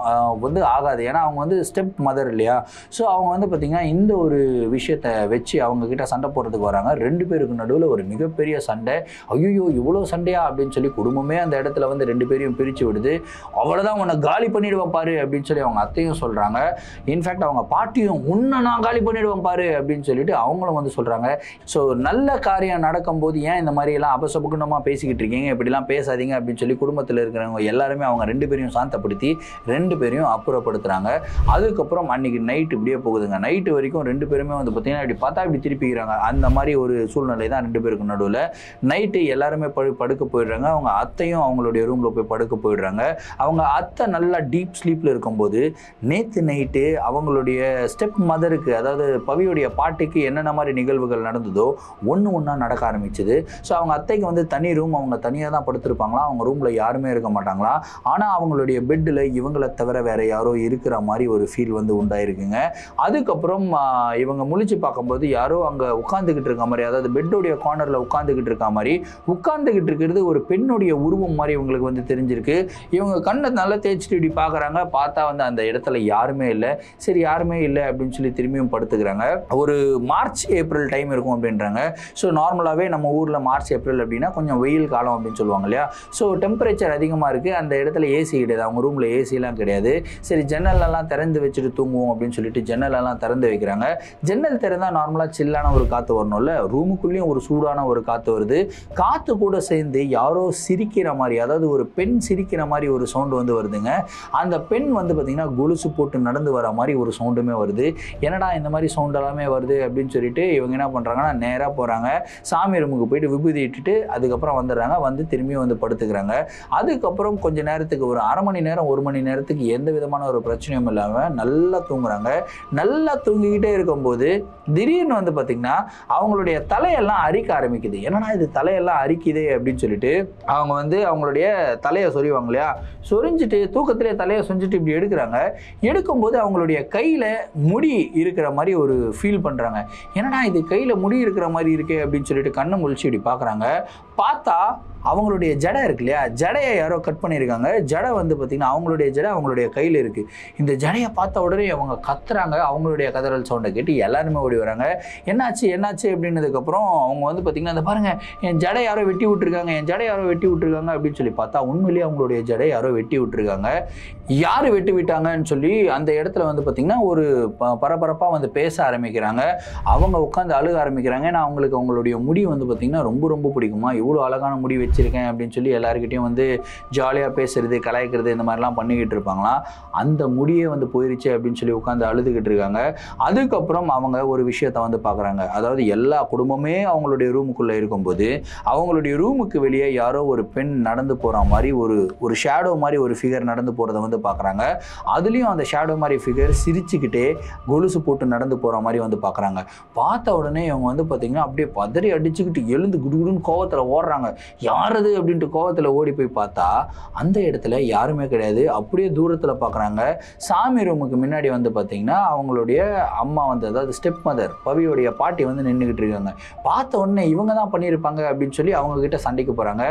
வந்து ஆகாது, ஏன்னா அவங்க வந்து ஸ்டெப் மதர் இல்லையா. ஸோ அவங்க வந்து பார்த்திங்கன்னா இந்த ஒரு விஷயத்தை விஷயத்தை வச்சு அவங்க கிட்ட சண்டை போடுறதுக்கு வராங்க. 2 பேருக்கு நடுவில் ஒரு மிகப்பெரிய சண்டை. ஐயோ இவ்வளோ சண்டையா அப்படின்னு சொல்லி குடும்பமே அந்த இடத்துல வந்து 2 பேரையும் பிரித்து விடுது. அவ்வளோதான் உன்னை காலி பண்ணிடுவேன் பாரு அப்படின்னு சொல்லி அவங்க அத்தையும் சொல்கிறாங்க. இன்ஃபேக்ட் அவங்க பாட்டியும் உன்னை நான் காலி பண்ணிடுவேன் பாரு அப்படின்னு சொல்லிட்டு அவங்களும் வந்து சொல்கிறாங்க. ஸோ நல்ல காரியம் நடக்கும்போது ஏன் இந்த மாதிரியெல்லாம் அபசகுணமாக பேசிக்கிட்டு இருக்கீங்க, இப்படிலாம் பேசாதீங்க அப்படின்னு சொல்லி குடும்பத்தில் இருக்கிறவங்க எல்லாருமே அவங்க 2 பேரையும் சாந்தப்படுத்தி 2 பேரையும் அப்புறப்படுத்துகிறாங்க. அதுக்கப்புறம் அன்றைக்கி நைட்டு இப்படியே போகுதுங்க. நைட்டு வரைக்கும் 2 பேருமே வந்து பார்த்தீங்கன்னா இப்படி பார்த்தா இப்படி திருப்பிக்கிறாங்க. அந்த மாதிரி ஒரு சூழ்நிலை தான் 2 பேருக்கு நடுவில். நைட்டு எல்லாருமே படுக்க போயிடுறாங்க. அவங்க அத்தையும் அவங்களுடைய ரூமில் போய் படுக்க போயிடுறாங்க. அவங்க அத்தை நல்லா டீப் ஸ்லீப்பில் இருக்கும்போது நேற்று நைட்டு அவங்களுடைய ஸ்டெப் மதருக்கு, அதாவது பவியுடைய பாட்டிக்கு என்னென்ன மாதிரி நிகழ்வுகள் நடந்ததோ ஒன்றா நடக்க ஆரம்பிச்சுது. ஸோ அவங்க அத்தைக்கு வந்து தனி ரூம், அவங்க தனியாக தான் படுத்திருப்பாங்களா, அவங்க ரூமில் யாருமே இருக்க மாட்டாங்களா. ஆனால் அவங்களுடைய பெட்டில் இவங்களை தவிர வேற யாரோ இருக்கிற மாதிரி ஒரு ஃபீல் வந்து உண்டாயிருக்குங்க. அதுக்கப்புறம் இவங்க முழிச்சு பார்க்கும்போது யாரோ அங்கே உட்காந்துக்கிட்டு இருக்க மாதிரி, அதாவது பெட்டோடைய கார்னரில் உட்காந்துக்கிட்டு இருக்க மாதிரி, உட்காந்துக்கிட்டு இருக்கிறது ஒரு பெண்ணுடைய உருவம் மாதிரி இவங்களுக்கு வந்து தெரிஞ்சிருக்கு. இவங்க கண்ணை நல்லா தேய்ச்சிட்டு இப்படி பார்க்குறாங்க. பார்த்தா வந்து அந்த இடத்துல யாருமே இல்லை. சரி யாருமே இல்லை அப்படின்னு சொல்லி திரும்பியும் படுத்துக்கிறாங்க. ஒரு மார்ச் ஏப்ரல் டைம் இருக்கும் அப்படின்றாங்க. ஸோ நார்மலாகவே நம்ம ஊரில் மார்ச் ஏப்ரல் அப்படின்னா கொஞ்சம் வெயில் காலம் அப்படின்னு சொல்லுவாங்க இல்லையா. ஸோ டெம்பரேச்சர் அதிகமாக இருக்குது. அந்த இடத்துல ஏசி கிடையாது, அவங்க ரூமில் ஏசிலாம் கிடையாது. சரி ஜன்னலெல்லாம் திறந்து வச்சுட்டு தூங்குவோம் அப்படின்னு சொல்லிட்டு ஜன்னலெல்லாம் திறந்து வைக்கிறாங்க. ஜன்னல் திறந்தால் நார்மலாக சில்லான ஒரு காற்று வரணும்ல, ரூமுக்குள்ளேயும் ஒரு சூடான ஒரு காற்று வருது. காற்று கூட சேர்ந்து யாரோ சிரிக்கிற மாதிரி, அதாவது ஒரு பெண் சிரிக்கிற மாதிரி ஒரு சவுண்டு வந்து வருதுங்க. அந்த பெண் வந்து பார்த்திங்கன்னா கொலுசு போட்டு நடந்து வர மாதிரி ஒரு சவுண்டுமே வருது. என்னடா இந்த மாதிரி சவுண்ட் எல்லாமே வருது அப்படின்னு சொல்லிட்டு இவங்க என்ன பண்ணுறாங்கன்னா நேராக போகிறாங்க. சாமி ரூமுக்கு போயிட்டு விபூதி இட்டுட்டு அதுக்கப்புறம் வந்துடுறாங்க. வந்து திரும்பியும் வந்து படுத்துக்கிறாங்க. அதுக்கப்புறம் கொஞ்ச நேரத்துக்கு ஒரு அரை மணி நேரம் 1 மணி நேரத்துக்கு எந்த விதமான ஒரு பிரச்சனையும் இல்லாமல் நல்லா தூங்குறாங்க. நல்லா தூங்கிக்கிட்டே இருக்கும்போது திடீர்னு வந்து பார்த்திங்கன்னா அவங்களுடைய தலையெல்லாம் அரிக்க ஆரம்பிக்குது. என்னன்னா இது தலையெல்லாம் அரிக்குதே அப்படின்னு சொல்லிட்டு அவங்க வந்து அவங்களுடைய தலையை சொறிவாங்க இல்லையா, சொரிஞ்சிட்டு தூக்கத்திலே தலையை சொரிஞ்சிட்டு இப்படி எடுக்கிறாங்க. எடுக்கும்போது அவங்களுடைய கையில் முடி இருக்கிற மாதிரி ஒரு ஃபீல் பண்ணுறாங்க. என்னடா இது கையில் முடி இருக்கிற மாதிரி இருக்கே அப்படின்னு சொல்லிட்டு கண்ணை முழிச்சு இப்படி பார்க்குறாங்க. பார்த்தா அவங்களுடைய ஜடை இருக்கு இல்லையா, ஜடையை யாரோ கட் பண்ணியிருக்காங்க. ஜடை வந்து பார்த்திங்கன்னா அவங்களுடைய ஜடை அவங்களுடைய கையில் இருக்குது. இந்த ஜடையை பார்த்த உடனே அவங்க கத்துறாங்க. அவங்களுடைய கதறல் சவுண்டை கேட்டு எல்லாருமே ஓடி வராங்க. என்னாச்சு என்னாச்சு அப்படின்னதுக்கப்புறம் அவங்க வந்து பார்த்திங்கன்னா அந்த பாருங்கள் என் ஜடை யாரோ வெட்டி விட்டுருக்காங்க, என் ஜடை யாரோ வெட்டி விட்டுருக்காங்க அப்படின்னு சொல்லி பார்த்தா உண்மையிலேயே அவங்களுடைய ஜடை யாரோ வெட்டி விட்டுருக்காங்க. யார் வெட்டி விட்டாங்கன்னு சொல்லி அந்த இடத்துல வந்து பார்த்திங்கன்னா ஒரு பரபரப்பாக வந்து பேச ஆரம்பிக்கிறாங்க. அவங்க உட்காந்து அழுக ஆரம்பிக்கிறாங்க. ஏன்னா அவங்களுக்கு அவங்களுடைய முடி வந்து பார்த்திங்கன்னா ரொம்ப ரொம்ப பிடிக்குமா, இவ்வளோ அழகான முடி வச்சிருக்கேன் அப்படின்னு சொல்லி எல்லாருக்கிட்டையும் வந்து ஜாலியாக பேசுறது கலாய்க்கிறது இந்த மாதிரிலாம் பண்ணிக்கிட்டு இருப்பாங்களாம். அந்த முடியே வந்து போயிருச்சு அப்படின்னு சொல்லி உட்காந்து அழுதுகிட்டு இருக்காங்க. அதுக்கப்புறம் அவங்க ஒரு விஷயத்த வந்து பார்க்குறாங்க. அதாவது எல்லா குடும்பமே அவங்களுடைய ரூமுக்குள்ளே இருக்கும்போது அவங்களுடைய ரூமுக்கு வெளியே யாரோ ஒரு பெண் நடந்து போகிற மாதிரி ஒரு ஷேடோ மாதிரி ஒரு ஃபிகர் நடந்து போகிறத வந்து பார்க்குறாங்க. அதுலேயும் அந்த ஷேடோ மாதிரி ஃபிகர் சிரிச்சுக்கிட்டே கொலுசு போட்டு நடந்து போகிற மாதிரி வந்து பார்க்குறாங்க. பார்த்த உடனே இவங்க வந்து பார்த்திங்கன்னா அப்படியே பதறி அடிச்சுக்கிட்டு எழுந்து குடுகுடுன்னு கோவத்தில் ஓடுறாங்க. யாரது அப்படின்ட்டு கோவத்தில் ஓடி போய் பார்த்தா அந்த இடத்துல யாருமே கிடையாது. அப்படியே தூரத்தில் பார்க்குறாங்க. சாமி ரூமுக்கு முன்னாடி வந்து பார்த்திங்கன்னா அவங்களுடைய அம்மா வந்து, அதாவது ஸ்டெப் மதர் பவியோடைய பாட்டி வந்து நின்றுக்கிட்டு இருக்காங்க. பார்த்த உடனே இவங்க தான் பண்ணியிருப்பாங்க அப்படின்னு சொல்லி அவங்கக்கிட்ட சண்டைக்கு போகிறாங்க.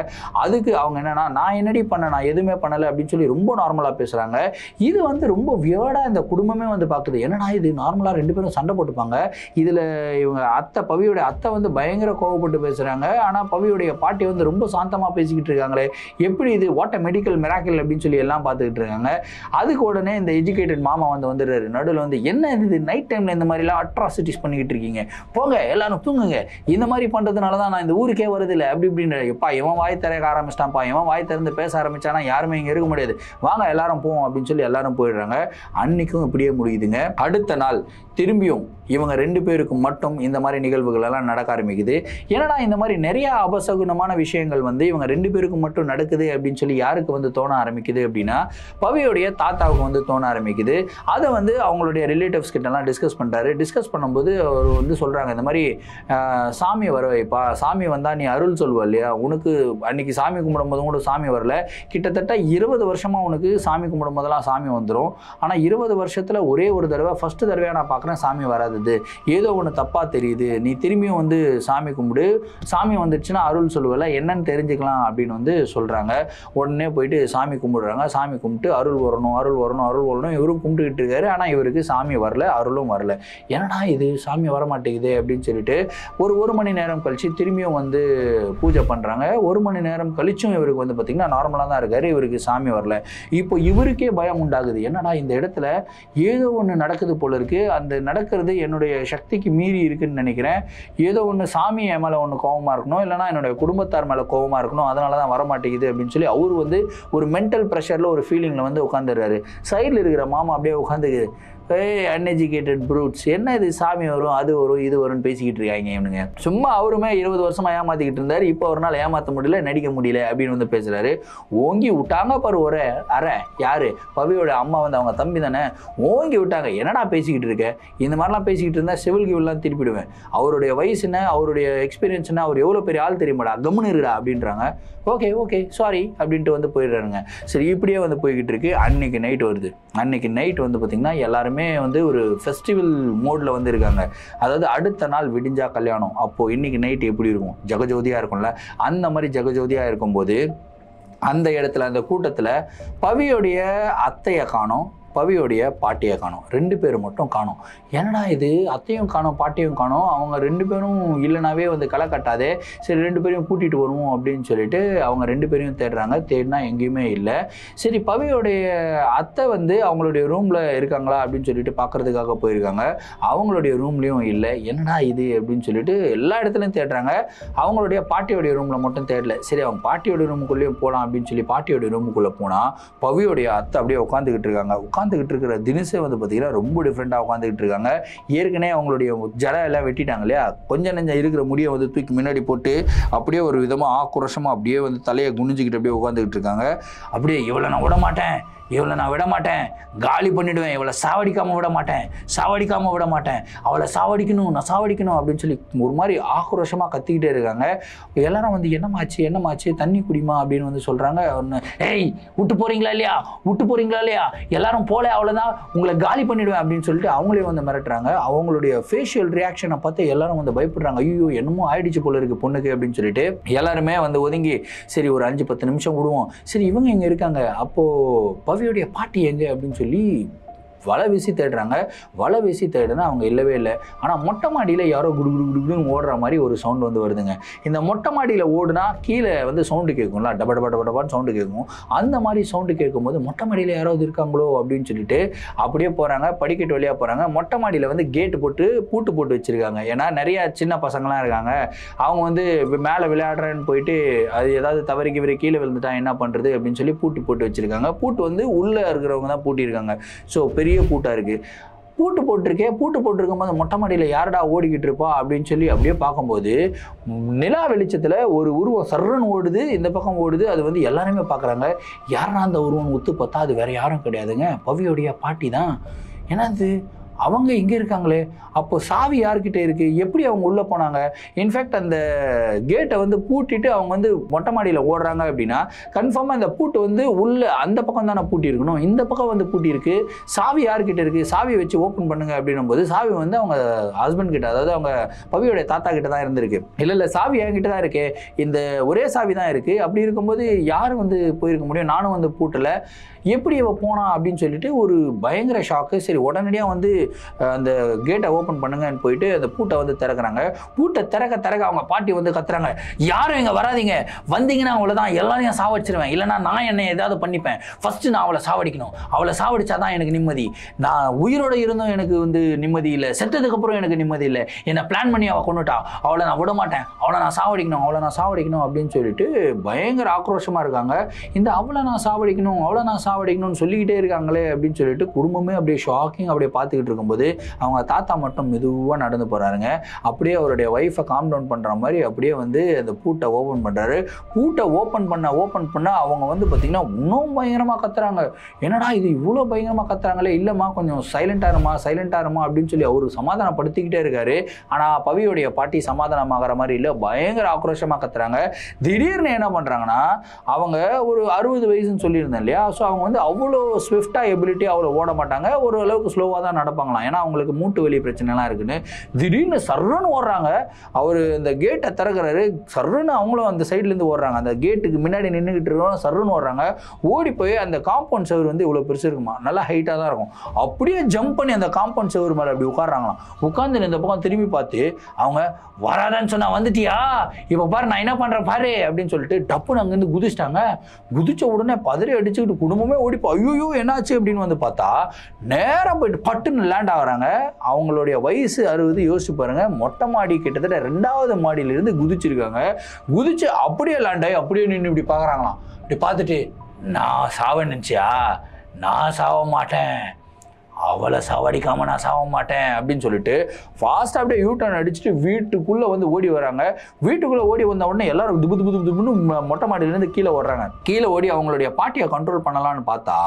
அதுக்கு அவங்க என்னன்னா நான் என்னடி பண்ண, நான் எதுவுமே பண்ணலை அப்படின்னு சொல்லி ரொம்ப நார்மலாக பேசுகிறாங்க. இது வந்து ரொம்ப வியர்டாக இந்த குடும்பமே வந்து பார்க்குது. என்னன்னா இது நார்மலாக 2 பேரும் சண்டை போட்டுப்பாங்க, இதில் இவங்க அத்தை பவியோடைய அத்தை வந்து பயங்கர கோவப்பட்டு பேசுகிறாங்க. ஆனால் பவியோடைய பாட்டி வந்து ரொம்ப சாந்தமாக பேசிக்கிட்டு இருக்காங்களே, எப்படி இது வாட் அ மெடிக்கல் மிராக்கிள் அப்படின்னு சொல்லி எல்லாம் பார்த்துக்கிட்டு இருக்காங்க. அதுக்கு உடனே இந்த எஜுகேட்டட் மாமா வந்து வந்துடுறாரு. நடுவில் வந்து என்ன இது நைட் டைமில் இந்த மாதிரிலாம் அட்ராசிட்டிஸ் பண்ணிக்கிட்டு இருக்கீங்க, போங்க எல்லாரும் தூங்குங்க, இந்த மாதிரி பண்ணுறதுனால தான் நான் இந்த ஊருக்கே வருதில்லை அப்படி இப்படின்ற. எப்பா இவன் வாய் திறக்க ஆரம்பிச்சிட்டான்ப்பா, இவன் வாய் திறந்து பேச ஆரம்பிச்சானா யாருமே இங்கே இருக்க முடியாது, வாங்க எல்லாரும் போவோம் அப்படின்னு சொல்லி எல்லாரும் போயிடுறாங்க. அன்னைக்கும் இப்படியே முடியுதுங்க. அடுத்த நாள் திரும்பியும் இவங்க 2 பேருக்கு மட்டும் இந்த மாதிரி நிகழ்வுகள் எல்லாம் நடக்க ஆரம்பிக்குது. ஏன்னா இந்த மாதிரி நிறைய அபசகுணமான விஷயங்கள் வந்து இவங்க 2 பேருக்கு மட்டும் நடக்குது அப்படின்னு சொல்லி யாருக்கு வந்து தோண ஆரம்பிக்குது அப்படின்னா பவியோடைய தாத்தாவுக்கு வந்து தோண ஆரம்பிக்குது. அதை வந்து அவங்களுடைய ரிலேட்டிவ்ஸ் கிட்டலாம் டிஸ்கஸ் பண்ணுறாரு. டிஸ்கஸ் பண்ணும்போது அவர் வந்து சொல்கிறாங்க, இந்த மாதிரி சாமி வர வைப்பா, சாமி வந்தால் நீ அருள் சொல்வ இல்லையா, உனக்கு அன்னைக்கு சாமி கும்பிடும் போதும் கூட சாமி வரல, கிட்டத்தட்ட 20 வருஷமாக உனக்கு சாமி கும்பிடும் போதெல்லாம் சாமி வந்துடும். ஆனால் 20 வருஷத்தில் ஒரே ஒரு தடவை ஃபஸ்ட்டு தடவையாக நான் பார்க்குறேன் சாமி வராதது, ஏதோ ஒன்று தப்பாக தெரியுது, நீ திரும்பியும் வந்து சாமி கும்பிடு, சாமி வந்துடுச்சுன்னா அருள் சொல்லுவல என்னன்னு தெரிஞ்சுக்கலாம் அப்படின்னு வந்து சொல்கிறாங்க. உடனே போயிட்டு சாமி கும்பிடுறாங்க. சாமி கும்பிட்டு அருள் வரணும் அருள் வரணும் அருள் வரணும் இவரும் கும்பிட்டுக்கிட்டு இருக்காரு. ஆனால் இவருக்கு சாமி வரல, அருளும் வரல. என்னடா இது சாமி வர மாட்டேங்குது அப்படின்னு சொல்லிட்டு ஒரு மணி நேரம் கழிச்சு திரும்பியும் வந்து பூஜை பண்ணுறாங்க. 1 மணி நேரம் கழிச்சும் இவருக்கு வந்து பார்த்திங்கன்னா நார்மலாக தான் இருக்காரு, இவருக்கு சாமி வரல. இப்போ இவருக்கே பயம் உண்டாகுது. என்னடா இந்த இடத்துல ஏதோ ஒன்று நடக்குது போல இருக்கு, அந்த நடக்கிறது என்னுடைய சக்திக்கு மீறி இருக்குன்னு நினைக்கிறேன். ஏதோ ஒன்று சாமி என் மேலே ஒன்று கோபமாக இருக்கணும், இல்லைனா என்னுடைய குடும்பத்தார் மேலே கோபமாக இருக்கணும், அதனால தான் வரமாட்டேங்குது அப்படின்னு சொல்லி அவர் வந்து ஒரு மென்டல் ப்ரெஷரில் ஒரு ஃபீலிங்கில் வந்து உட்காந்துடுறாரு. சைடில் இருக்கிற மாமா அப்படியே உட்காந்து அன்எஜுகேட்டட் ப்ரூட்ஸ், என்ன இது சாமி வரும் அது வரும் இது வரும்னு பேசிக்கிட்டு இருக்காங்க இவனுங்க. சும்மா அவருமே 20 வருஷமா ஏமாத்திக்கிட்டு இருந்தாரு, இப்போ ஒரு நாள் ஏமாற்ற முடியல நடிக்க முடியல அப்படின்னு வந்து பேசுறாரு. ஓங்கி விட்டாங்க பாரு ஒரு அரை. யாரு? பவியோட அம்மா வந்து அவங்க தம்பி தானே, ஓங்கி விட்டாங்க. என்னடா பேசிக்கிட்டு இருக்க, இந்த மாதிரிலாம் பேசிக்கிட்டு இருந்தா சிவில் கிவில்லாம் திருப்பிடுவேன், அவருடைய வயசு என்ன, அவருடைய எக்ஸ்பீரியன்ஸ் என்ன, அவர் எவ்வளோ பெரிய ஆள் தெரியுமாடா, கம்முன்னு இருடா அப்படின்றாங்க. ஓகே ஓகே சாரி அப்படின்ட்டு வந்து போயிடுறாருங்க. சரி இப்படியே வந்து போய்கிட்டு இருக்கு. அன்னைக்கு நைட் வருது. அன்னைக்கு நைட் வந்து பார்த்திங்கன்னா எல்லாருமே வந்து ஒரு ஃபெஸ்டிவல் மோடில் வந்து இருக்காங்க. அதாவது அடுத்த நாள் விடிஞ்சா கல்யாணம். அப்போது இன்றைக்கி நைட் எப்படி இருக்கும், ஜெகஜோதியாக இருக்கும்ல, அந்த மாதிரி ஜெகஜோதியாக இருக்கும்போது அந்த இடத்துல அந்த கூட்டத்தில் பவியோடைய அத்தையை காணோம், பவியோடைய பாட்டியை காணோம். 2 பேர் மட்டும் காணோம். என்னடா இது அத்தையும் காணோம் பாட்டியும் காணோம், அவங்க 2 பேரும் இல்லைனாவே வந்து களை கட்டாதே, சரி 2 பேரையும் கூட்டிகிட்டு வருவோம் அப்படின்னு சொல்லிட்டு அவங்க 2 பேரையும் தேடுறாங்க. தேடினா எங்கேயுமே இல்லை. சரி பவியோடைய அத்தை வந்து அவங்களுடைய ரூமில் இருக்காங்களா அப்படின்னு சொல்லிட்டு பார்க்குறதுக்காக போயிருக்காங்க. அவங்களுடைய ரூம்லேயும் இல்லை. என்னடா இது அப்படின்னு சொல்லிட்டு எல்லா இடத்துலையும் தேடுறாங்க. அவங்களுடைய பாட்டியோடைய ரூமில் மட்டும் தேடல. சரி அவங்க பாட்டியோடைய ரூமுக்குள்ளேயும் போகலாம் அப்படின்னு சொல்லி பாட்டியோடைய ரூமுக்குள்ளே போனால் பவியோடைய அத்தை அப்படியே உட்காந்துக்கிட்டு இருக்காங்க. உட்காந்துக்கிட்டு இருக்கிற தினசே வந்து பார்த்தீங்கன்னா ரொம்ப டிஃப்ரெண்ட்டாக உட்காந்துக்கிட்டு இருக்காங்க. ஏற்கனவே அவங்களுடைய ஜடை எல்லாம் வெட்டிட்டாங்க இல்லையா, கொஞ்சம் நெஞ்சம் இருக்கிற முடியை வந்து தூக்கி முன்னாடி போட்டு அப்படியே ஒரு விதமாக ஆக்ரோஷமாக அப்படியே வந்து தலையை குனிஞ்சிக்கிட்டு அப்படியே உட்காந்துக்கிட்டு இருக்காங்க. அப்படியே இவ்வளோ நான் விட மாட்டேன், இவளை நான் விட மாட்டேன், காலி பண்ணிவிடுவேன், இவளை சாவடிக்காமல் விட மாட்டேன், சாவடிக்காமல் விட மாட்டேன், அவளை சாவடிக்கணும் நான் சாவடிக்கணும் அப்படின்னு சொல்லி ஒரு மாதிரி ஆக்ரோஷமாக கத்திக்கிட்டே இருக்காங்க. எல்லாரும் வந்து என்னமாச்சு தண்ணி குடிமா அப்படின்னு வந்து சொல்கிறாங்க. ஒன்று ஏய் விட்டு போகிறீங்களா இல்லையா, விட்டு போகிறீங்களா இல்லையா, எல்லாரும் போல அவ்வளோதான் உங்களை காலி பண்ணிவிடுவேன் அப்படின்னு சொல்லிட்டு அவங்களே வந்து மிரட்டுறாங்க. அவங்களுடைய ஃபேஷியல் ரியாக்ஷனை பார்த்து எல்லாரும் வந்து பயப்படுறாங்க. ஐயோ என்னமோ ஆயிடுச்சு போல இருக்குது பொண்ணுக்கு அப்படின்னு சொல்லிட்டு எல்லாருமே வந்து ஒதுங்கி சரி ஒரு 5-10 நிமிஷம் விடுவோம். சரி இவங்க எங்கே இருக்காங்க, அப்போது பவியோடைய பாட்டி எங்கே அப்படின்னு சொல்லி வலை வீசி தேடுறாங்க. வலை வீசி தேடுனா அவங்க இல்லவே இல்லை. ஆனால் மொட்டை மாடியில் யாரோ குடுன்னு ஓடுற மாதிரி ஒரு சவுண்டு வந்து வருதுங்க. இந்த மொட்டை மாடியில் ஓடுனா கீழே வந்து சவுண்டு கேட்கும்ல, டபடபான்னு சவுண்டு கேட்கும். அந்த மாதிரி சவுண்டு கேட்கும்போது மொட்டை மாடியில் யாராவது இருக்காங்களோ அப்படின்னு சொல்லிட்டு அப்படியே போகிறாங்க. படிக்கட்டு வழியாக போகிறாங்க. மொட்டை மாடியில் வந்து கேட்டு போட்டு பூட்டு போட்டு வச்சுருக்காங்க. ஏன்னா நிறையா சின்ன பசங்களாம் இருக்காங்க. அவங்க வந்து மேலே விளையாடுறேன்னு போயிட்டு அது ஏதாவது தவறிக்கு கீழே விழுந்துட்டா என்ன பண்ணுறது அப்படின்னு சொல்லி பூட்டு போட்டு வச்சுருக்காங்க. பூட்டு வந்து உள்ளே இருக்கிறவங்க தான் பூட்டியிருக்காங்க. ஸோ பெரிய பூட்டாக இருக்குது. பூட்டு போட்டிருக்கும் போது மொட்டை மாடியில் யாரடா ஓடிக்கிட்டு இருப்பா அப்படின்னு சொல்லி அப்படியே பார்க்கும்போது நிலா வெளிச்சத்தில் ஒரு உருவம் சர்றன்னு ஓடுது, இந்த பக்கம் ஓடுது. அது வந்து எல்லாருமே பார்க்குறாங்க. யாரா அந்த உருவம் ஒத்து பார்த்தா அது வேறு யாரும் கிடையாதுங்க, பவியோடைய பாட்டி தான். ஏன்னா அது அவங்க இங்கே இருக்காங்களே, அப்போ சாவி யார்கிட்ட இருக்குது, எப்படி அவங்க உள்ளே போனாங்க? இன்ஃபேக்ட் அந்த கேட்டை வந்து பூட்டிட்டு அவங்க வந்து மொட்டை மாடியில் ஓடுறாங்க அப்படின்னா கன்ஃபார்மாக அந்த பூட்டு வந்து உள்ளே அந்த பக்கம் தானே பூட்டி இருக்கணும், இந்த பக்கம் வந்து பூட்டி இருக்கு. சாவி யார்கிட்ட இருக்குது, சாவியை வச்சு ஓப்பன் பண்ணுங்க அப்படின்னும் போது சாவி வந்து அவங்க ஹஸ்பண்ட் கிட்ட, அதாவது அவங்க பவியோடைய தாத்தா கிட்ட தான் இருந்திருக்கு. இல்லை சாவி என்கிட்ட தான் இருக்கு, இந்த ஒரே சாவி தான் இருக்குது. அப்படி இருக்கும்போது யார் வந்து போயிருக்க முடியும், நானும் வந்து பூட்டலை, எப்படி இவ போனா அப்படின்னு சொல்லிட்டு ஒரு பயங்கர ஷாக்கு. சரி உடனடியாக வந்து அந்த கேட்டை ஓப்பன் பண்ணுங்கன்னு போயிட்டு அந்த பூட்டை வந்து திறக்கிறாங்க. பூட்டை திறக்க அவங்க பாட்டி வந்து கத்துறாங்க, யாரும் இங்கே வராதிங்க, வந்தீங்கன்னா அவ்வளோதான் எல்லாரையும் சாவடிச்சிருவேன், இல்லைனா நான் என்னை ஏதாவது பண்ணிப்பேன், ஃபஸ்ட்டு நான் அவளை சாவடிக்கணும், அவளை சாவடிச்சாதான் எனக்கு நிம்மதி, நான் உயிரோடு இருந்தும் எனக்கு வந்து நிம்மதி இல்லை, செத்ததுக்கப்புறம் எனக்கு நிம்மதி இல்லை, என்னை பிளான் பண்ணி அவள் கொண்டுட்டா, அவளை நான் விட மாட்டேன், அவளை நான் சாவடிக்கணும் அப்படின்னு சொல்லிட்டு பயங்கர ஆக்ரோஷமாக இருக்காங்க. இந்த அவளை நான் சாவடிக்கணும்னு சொல்லிக்கிட்டே இருக்காங்களே அப்படின்னு சொல்லிட்டு குடும்பமே அப்படியே ஷாக்கிங் அப்படியே பார்த்துக்கிட்டு இருக்கும்போது அவங்க தாத்தா மட்டும் மெதுவாக நடந்து போகிறாருங்க. அப்படியே அவருடைய ஒய்ஃபை காம் டவுன் பண்ணுற மாதிரி அப்படியே வந்து அந்த பூட்டை ஓப்பன் பண்ணுறாரு. பூட்டை ஓப்பன் பண்ண அவங்க வந்து பார்த்திங்கன்னா இன்னும் பயங்கரமாக கத்துறாங்க. என்னடா இது இவ்வளோ பயங்கரமாக கத்துறாங்களே, இல்லைம்மா கொஞ்சம் சைலண்டாக இருமா அப்படின்னு சொல்லி அவர் சமாதானப்படுத்திக்கிட்டே இருக்காரு. ஆனால் பவியோடைய பாட்டி சமாதானமாகிற மாதிரி இல்லை, பயங்கர ஆக்ரோஷமாக கத்துறாங்க. திடீர்னு என்ன பண்ணுறாங்கன்னா அவங்க ஒரு 60 வயசுன்னு சொல்லியிருந்தேன் இல்லையா, ஸோ அவங்க வந்து அவ்வளோ ஸ்விஃப்டாக எபிலிட்டி அவ்வளோ ஓட மாட்டாங்க, ஓரளவுக்கு ஸ்லோவாக தான் நடப்பாங்க. இருப்பாங்களாம். ஏன்னா அவங்களுக்கு மூட்டு வலி பிரச்சனைலாம் இருக்குன்னு. திடீர்னு சர்றன்னு ஓடுறாங்க. அவர் இந்த கேட்டை திறக்கிறாரு, சர்றன்னு அவங்களும் அந்த சைட்லேருந்து ஓடுறாங்க. அந்த கேட்டுக்கு முன்னாடி நின்றுக்கிட்டு இருக்கோம், சர்றன்னு ஓடுறாங்க. ஓடி போய் அந்த காம்பவுண்ட் செவர் வந்து இவ்வளோ பெருசு இருக்குமா, நல்லா ஹைட்டாக தான் இருக்கும். அப்படியே ஜம்ப் பண்ணி அந்த காம்பவுண்ட் செவர் மேலே அப்படி உட்காடுறாங்களாம். உட்காந்து இந்த பக்கம் திரும்பி பார்த்து அவங்க வராதான்னு சொன்னா வந்துட்டியா, இப்போ பாரு நான் என்ன பண்ணுறேன் பாரு அப்படின்னு சொல்லிட்டு டப்புன்னு அங்கேருந்து குதிச்சிட்டாங்க. குதிச்ச உடனே பதறி அடிச்சுக்கிட்டு குடும்பமே ஓடிப்போ ஐயோ என்னாச்சு அப்படின்னு வந்து பார்த்தா நேராக போயிட்டு பட்டுன்னு லேண்ட் ஆகுறாங்க. அவங்களுடைய வயசு 60. யோசிச்சு பாருங்க, மொட்டை மாடி கிட்டத்தட்ட 2வது மாடியிலிருந்து குதிச்சிருக்காங்க. குதிச்சு அப்படியே லேண்ட் ஆகி அப்படியே நின்று இப்படி பார்க்குறாங்களாம். இப்படி பார்த்துட்டு நான் சாவ நினச்சியா, நான் சாவ மாட்டேன், அவளை சாவடிக்காம நான் சாவ மாட்டேன் அப்படின்னு சொல்லிட்டு ஃபாஸ்ட்டாக அப்படியே யூட்டர்ன் அடிச்சுட்டு வீட்டுக்குள்ளே வந்து ஓடி வராங்க. வீட்டுக்குள்ளே ஓடி வந்த உடனே எல்லாரும் துபுன்னு மொட்டை மாடியிலேருந்து கீழே ஓடுறாங்க. கீழே ஓடி அவங்களுடைய பாட்டியை கண்ட்ரோல் பண்ணலான்னு பார்த்தா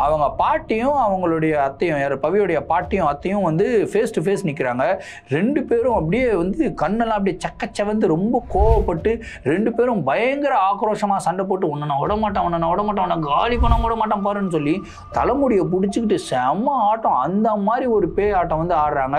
அவங்க பாட்டியும் அவங்களுடைய அத்தையும், யார் பவியோடைய பாட்டியும் அத்தையும் வந்து ஃபேஸ் டு ஃபேஸ் நிற்கிறாங்க. 2 பேரும் அப்படியே வந்து கண்ணெல்லாம் அப்படியே சக்கச்ச வந்து ரொம்ப கோவப்பட்டு 2 பேரும் பயங்கர ஆக்ரோஷமாக சண்டை போட்டு உன்னை நான் விட மாட்டேன், உன்னை காலி பண்ண விட மாட்டேன் பாருன்னு சொல்லி தலைமுடியை பிடிச்சிக்கிட்டு செம்ம ஆட்டம், அந்த மாதிரி ஒரு பேய் ஆட்டம் வந்து ஆடுறாங்க.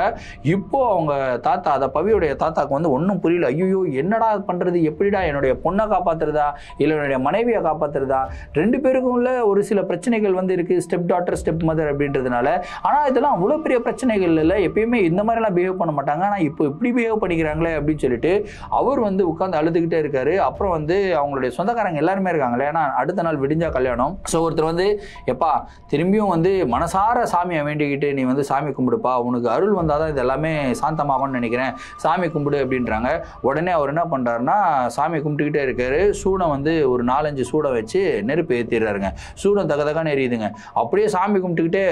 இப்போ அவங்க தாத்தா, அதை பவியோடைய தாத்தாக்கு வந்து ஒன்றும் புரியல. ஐயோ என்னடா பண்றது, எப்படிடா என்னுடைய பொண்ணை காப்பாத்துறதா இல்லை என்னுடைய மனைவியை காப்பாத்துறதா, 2 பேருக்கும் உள்ள ஒரு சில பிரச்சனைகள் வந்து இருக்கு, ஸ்டெப் டாட்டர் ஸ்டெப் மதர் அப்படின்றதுனால. ஆனால் இதெல்லாம் அவ்வளோ பெரிய பிரச்சனைகள் இல்லை, எப்பயுமே இந்த மாதிரிலாம் பிஹேவ் பண்ண மாட்டாங்க, ஆனால் இப்போ இப்படி பிஹேவ் பண்ணிக்கிறாங்களே அப்படின்னு சொல்லிட்டு அவர் வந்து உட்காந்து அழுதுகிட்டே இருக்காரு. அப்புறம் வந்து அவங்களுடைய சொந்தக்காரங்க எல்லாருமே இருக்காங்களே, ஏன்னா அடுத்த நாள் விடிஞ்சா கல்யாணம். ஸோ ஒருத்தர் வந்து எப்பா திரும்பியும் வந்து மனசார சாமியை வேண்டிக்கிட்டு நீ வந்து சாமி கும்பிடுப்பா, உனக்கு அருள் வந்தாதான் இது எல்லாமே சாந்தமாகும்னு நினைக்கிறேன், சாமி கும்பிடு அப்படின்றாங்க. உடனே அவர் என்ன பண்றாருன்னா சாமி கும்பிட்டுக்கிட்டே இருக்காரு. சூடம் வந்து ஒரு 4-5 சூடம் வச்சு நெருப்பு ஏற்றிடுறாருங்க. சூடம் தகதகான்னு எரியுதுங்க. அப்படியே சாமி கும்பிட்டுக்கிட்டே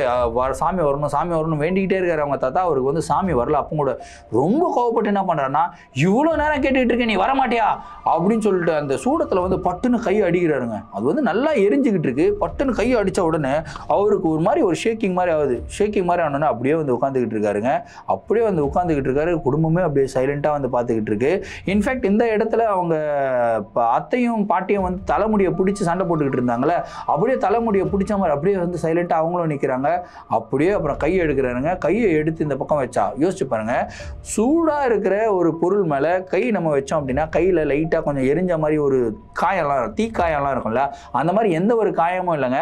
சாமி வரணும் வேண்டிக்கிட்டே இருக்காரு அவங்க தாத்தா. அவருக்கு வந்து சாமி வரல. அப்போ கூட ரொம்ப கோவப்பட்டு என்ன பண்றாருன்னா, இவ்வளோ நேரம் கேட்டுக்கிட்டு இருக்கேன் நீ வரமாட்டியா அப்படின்னு சொல்லிட்டு அந்த சூடத்தில் வந்து பட்டுன்னு கை அடிக்கிறாருங்க. அது வந்து நல்லா எரிஞ்சுக்கிட்டு இருக்கு. பட்டுன்னு கை அடித்த உடனே அவருக்கு ஒரு மாதிரி ஒரு ஷேக்கிங் மாதிரி ஆகுது. ஷேக்கிங் மாதிரி ஆனோன்னா அப்படியே வந்து உட்காந்துக்கிட்டு இருக்காருங்க. அப்படியே வந்து உட்காந்துக்கிட்டு இருக்காரு. குடும்பமே அப்படியே சைலண்டாக வந்து பார்த்துக்கிட்டு இருக்கு. இன்ஃபேக்ட் இந்த இடத்துல அவங்க அத்தையும் பாட்டியும் வந்து தலைமுடியை பிடிச்சி சண்டை போட்டுக்கிட்டு இருந்தாங்களே, அப்படியே தலைமுடியை பிடிச்ச மாதிரி அப்படியே வந்து சைலண்டாக அவங்களும் நிற்கிறாங்க. அப்படியே அப்புறம் கையை எடுக்கிறாருங்க. கையை எடுத்து இந்த பக்கம் வச்சா யோசிச்சு பாருங்க, சூடாக இருக்கிற ஒரு பொருள் மேலே கை நம்ம வச்சோம் அப்படின்னா கையில் லைட்டாக கொஞ்சம் எரிஞ்ச மாதிரி ஒரு காயம்லாம், தீக்காயம்லாம் இருக்கும்ல, அந்த மாதிரி எந்த ஒரு காயமும் இல்லைங்க.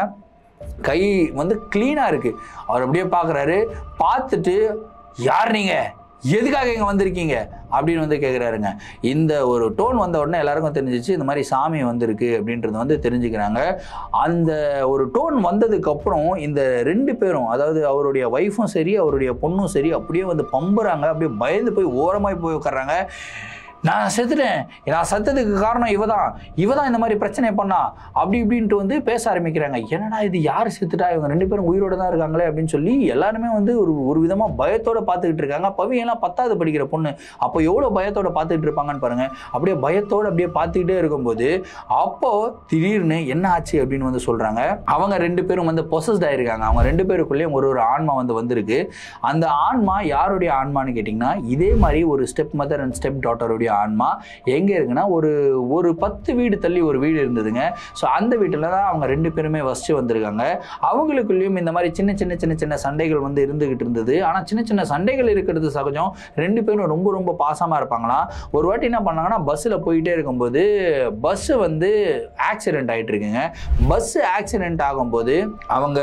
கை வந்து கிளீனாக இருக்குது. அவர் அப்படியே பார்க்குறாரு. பார்த்துட்டு யார் நீங்கள், எதுக்காக இங்கே வந்திருக்கீங்க அப்படின்னு வந்து கேட்குறாருங்க. இந்த ஒரு டோன் வந்த உடனே எல்லாருக்கும் தெரிஞ்சிச்சு இந்த மாதிரி சாமி வந்திருக்கு அப்படின்றது வந்து தெரிஞ்சுக்கிறாங்க. அந்த ஒரு டோன் வந்ததுக்கப்புறம் இந்த 2 பேரும், அதாவது அவருடைய ஒய்ஃபும் சரி அவருடைய பொண்ணும் சரி அப்படியே வந்து பம்புறாங்க. அப்படியே பயந்து போய் ஓரமாய் போய் உட்கார்றாங்க. நான் செத்துட்டேன், நான் செத்ததுக்கு காரணம் இவ தான் இந்த மாதிரி பிரச்சனை பண்ணா அப்படி இப்படின்ட்டு வந்து பேச ஆரம்பிக்கிறாங்க. என்னடா இது, யார் செத்துட்டா, இவங்க 2 பேரும் உயிரோட தான் இருக்காங்களே அப்படின்னு சொல்லி எல்லாருமே வந்து ஒரு விதமாக பயத்தோடு பார்த்துக்கிட்டு இருக்காங்க. பவியெல்லாம் 10வது படிக்கிற பொண்ணு, அப்போ எவ்வளோ பயத்தோடு பார்த்துக்கிட்டு இருப்பாங்கன்னு பாருங்க. அப்படியே பயத்தோடு அப்படியே பார்த்துக்கிட்டே இருக்கும்போது அப்போ திடீர்னு என்ன ஆச்சு அப்படின்னு வந்து சொல்கிறாங்க. அவங்க 2 பேரும் வந்து பொசஸ்ட் ஆகிருக்காங்க. அவங்க 2 பேருக்குள்ளேயும் ஒரு ஆன்மா வந்திருக்கு. அந்த ஆன்மா யாருடைய ஆன்மான்னு கேட்டிங்கன்னா, இதே மாதிரி ஒரு ஸ்டெப் மதர் அண்ட் ஸ்டெப் டாட்டருடைய ஆன்மா எங்க இருக்குன்னா, ஒரு 10 வீடு தள்ளி ஒரு வீடு இருந்ததுங்க. ஸோ அந்த வீட்டில் தான் அவங்க 2 பேருமே வசிச்சு வந்திருக்காங்க. அவங்களுக்குள்ளேயும் இந்த மாதிரி சின்ன சண்டைகள் வந்து இருந்துகிட்டு இருந்தது. ஆனால் சின்ன சண்டைகள் இருக்கிறது சகஜம். 2 பேரும் ரொம்ப பாசமாக இருப்பாங்களாம். ஒரு வாட்டி என்ன பண்ணாங்கன்னா, பஸ்ஸில் போயிட்டே இருக்கும்போது பஸ்ஸு வந்து ஆக்சிடென்ட் ஆகிட்டு இருக்குங்க. பஸ்ஸு ஆக்சிடென்ட் ஆகும்போது அவங்க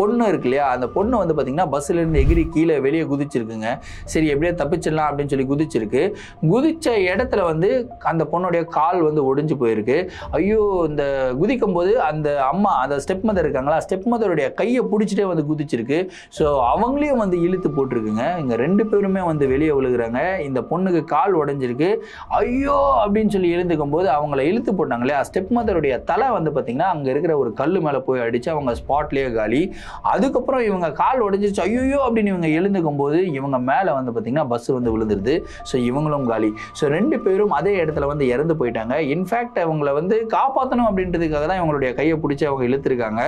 பொண்ணு இருக்கு இல்லையா, அந்த பொண்ணு வந்து பார்த்தீங்கன்னா பஸ்ஸிலேருந்து எகிரி கீழே வெளியே குதிச்சிருக்குங்க. சரி எப்படியே தப்பிச்சிடலாம் அப்படின்னு சொல்லி குதிச்சிருக்கு. குதிச்ச இடத்துல வந்து அந்த பொண்ணுடைய கால் வந்து ஒடிஞ்சு போயிருக்கு. ஐயோ, இந்த குதிக்கும் போது அந்த அம்மா, அந்த ஸ்டெப் மதர் இருக்காங்களா, ஸ்டெப் மதருடைய கையை பிடிச்சிட்டே வந்து குதிச்சிருக்கு. ஸோ அவங்களையும் வந்து இழுத்து போட்டிருக்குங்க. இங்க 2 பேருமே வந்து வெளியே விழுகிறாங்க. இந்த பொண்ணுக்கு கால் உடைஞ்சிருக்கு. ஐயோ அப்படின்னு சொல்லி எழுந்துக்கும் போது அவங்கள இழுத்து போட்டாங்க இல்லையா, ஸ்டெப் மதருடைய தலை வந்து பார்த்தீங்கன்னா அங்கே இருக்கிற ஒரு கல் மேலே போய் அடிச்சு அவங்க ஸ்பாட்லேயே காலி. அதுக்கப்புறம் இவங்க கால் உடைஞ்சிருச்சு. ஐயோ அப்படின்னு இவங்க எழுந்துக்கும் போது இவங்க மேலே வந்து பார்த்தீங்கன்னா பஸ் வந்து விழுந்துருது. ஸோ இவங்களும் காலி. ஸோ 2 பேரும் அதே இடத்துல வந்து இறந்து போயிட்டாங்க. இன்ஃபேக்ட் அவங்கள வந்து காப்பாற்றணும் அப்படின்றதுக்காக தான் இவங்களுடைய கையை பிடிச்சி அவங்க இழுத்துருக்காங்க.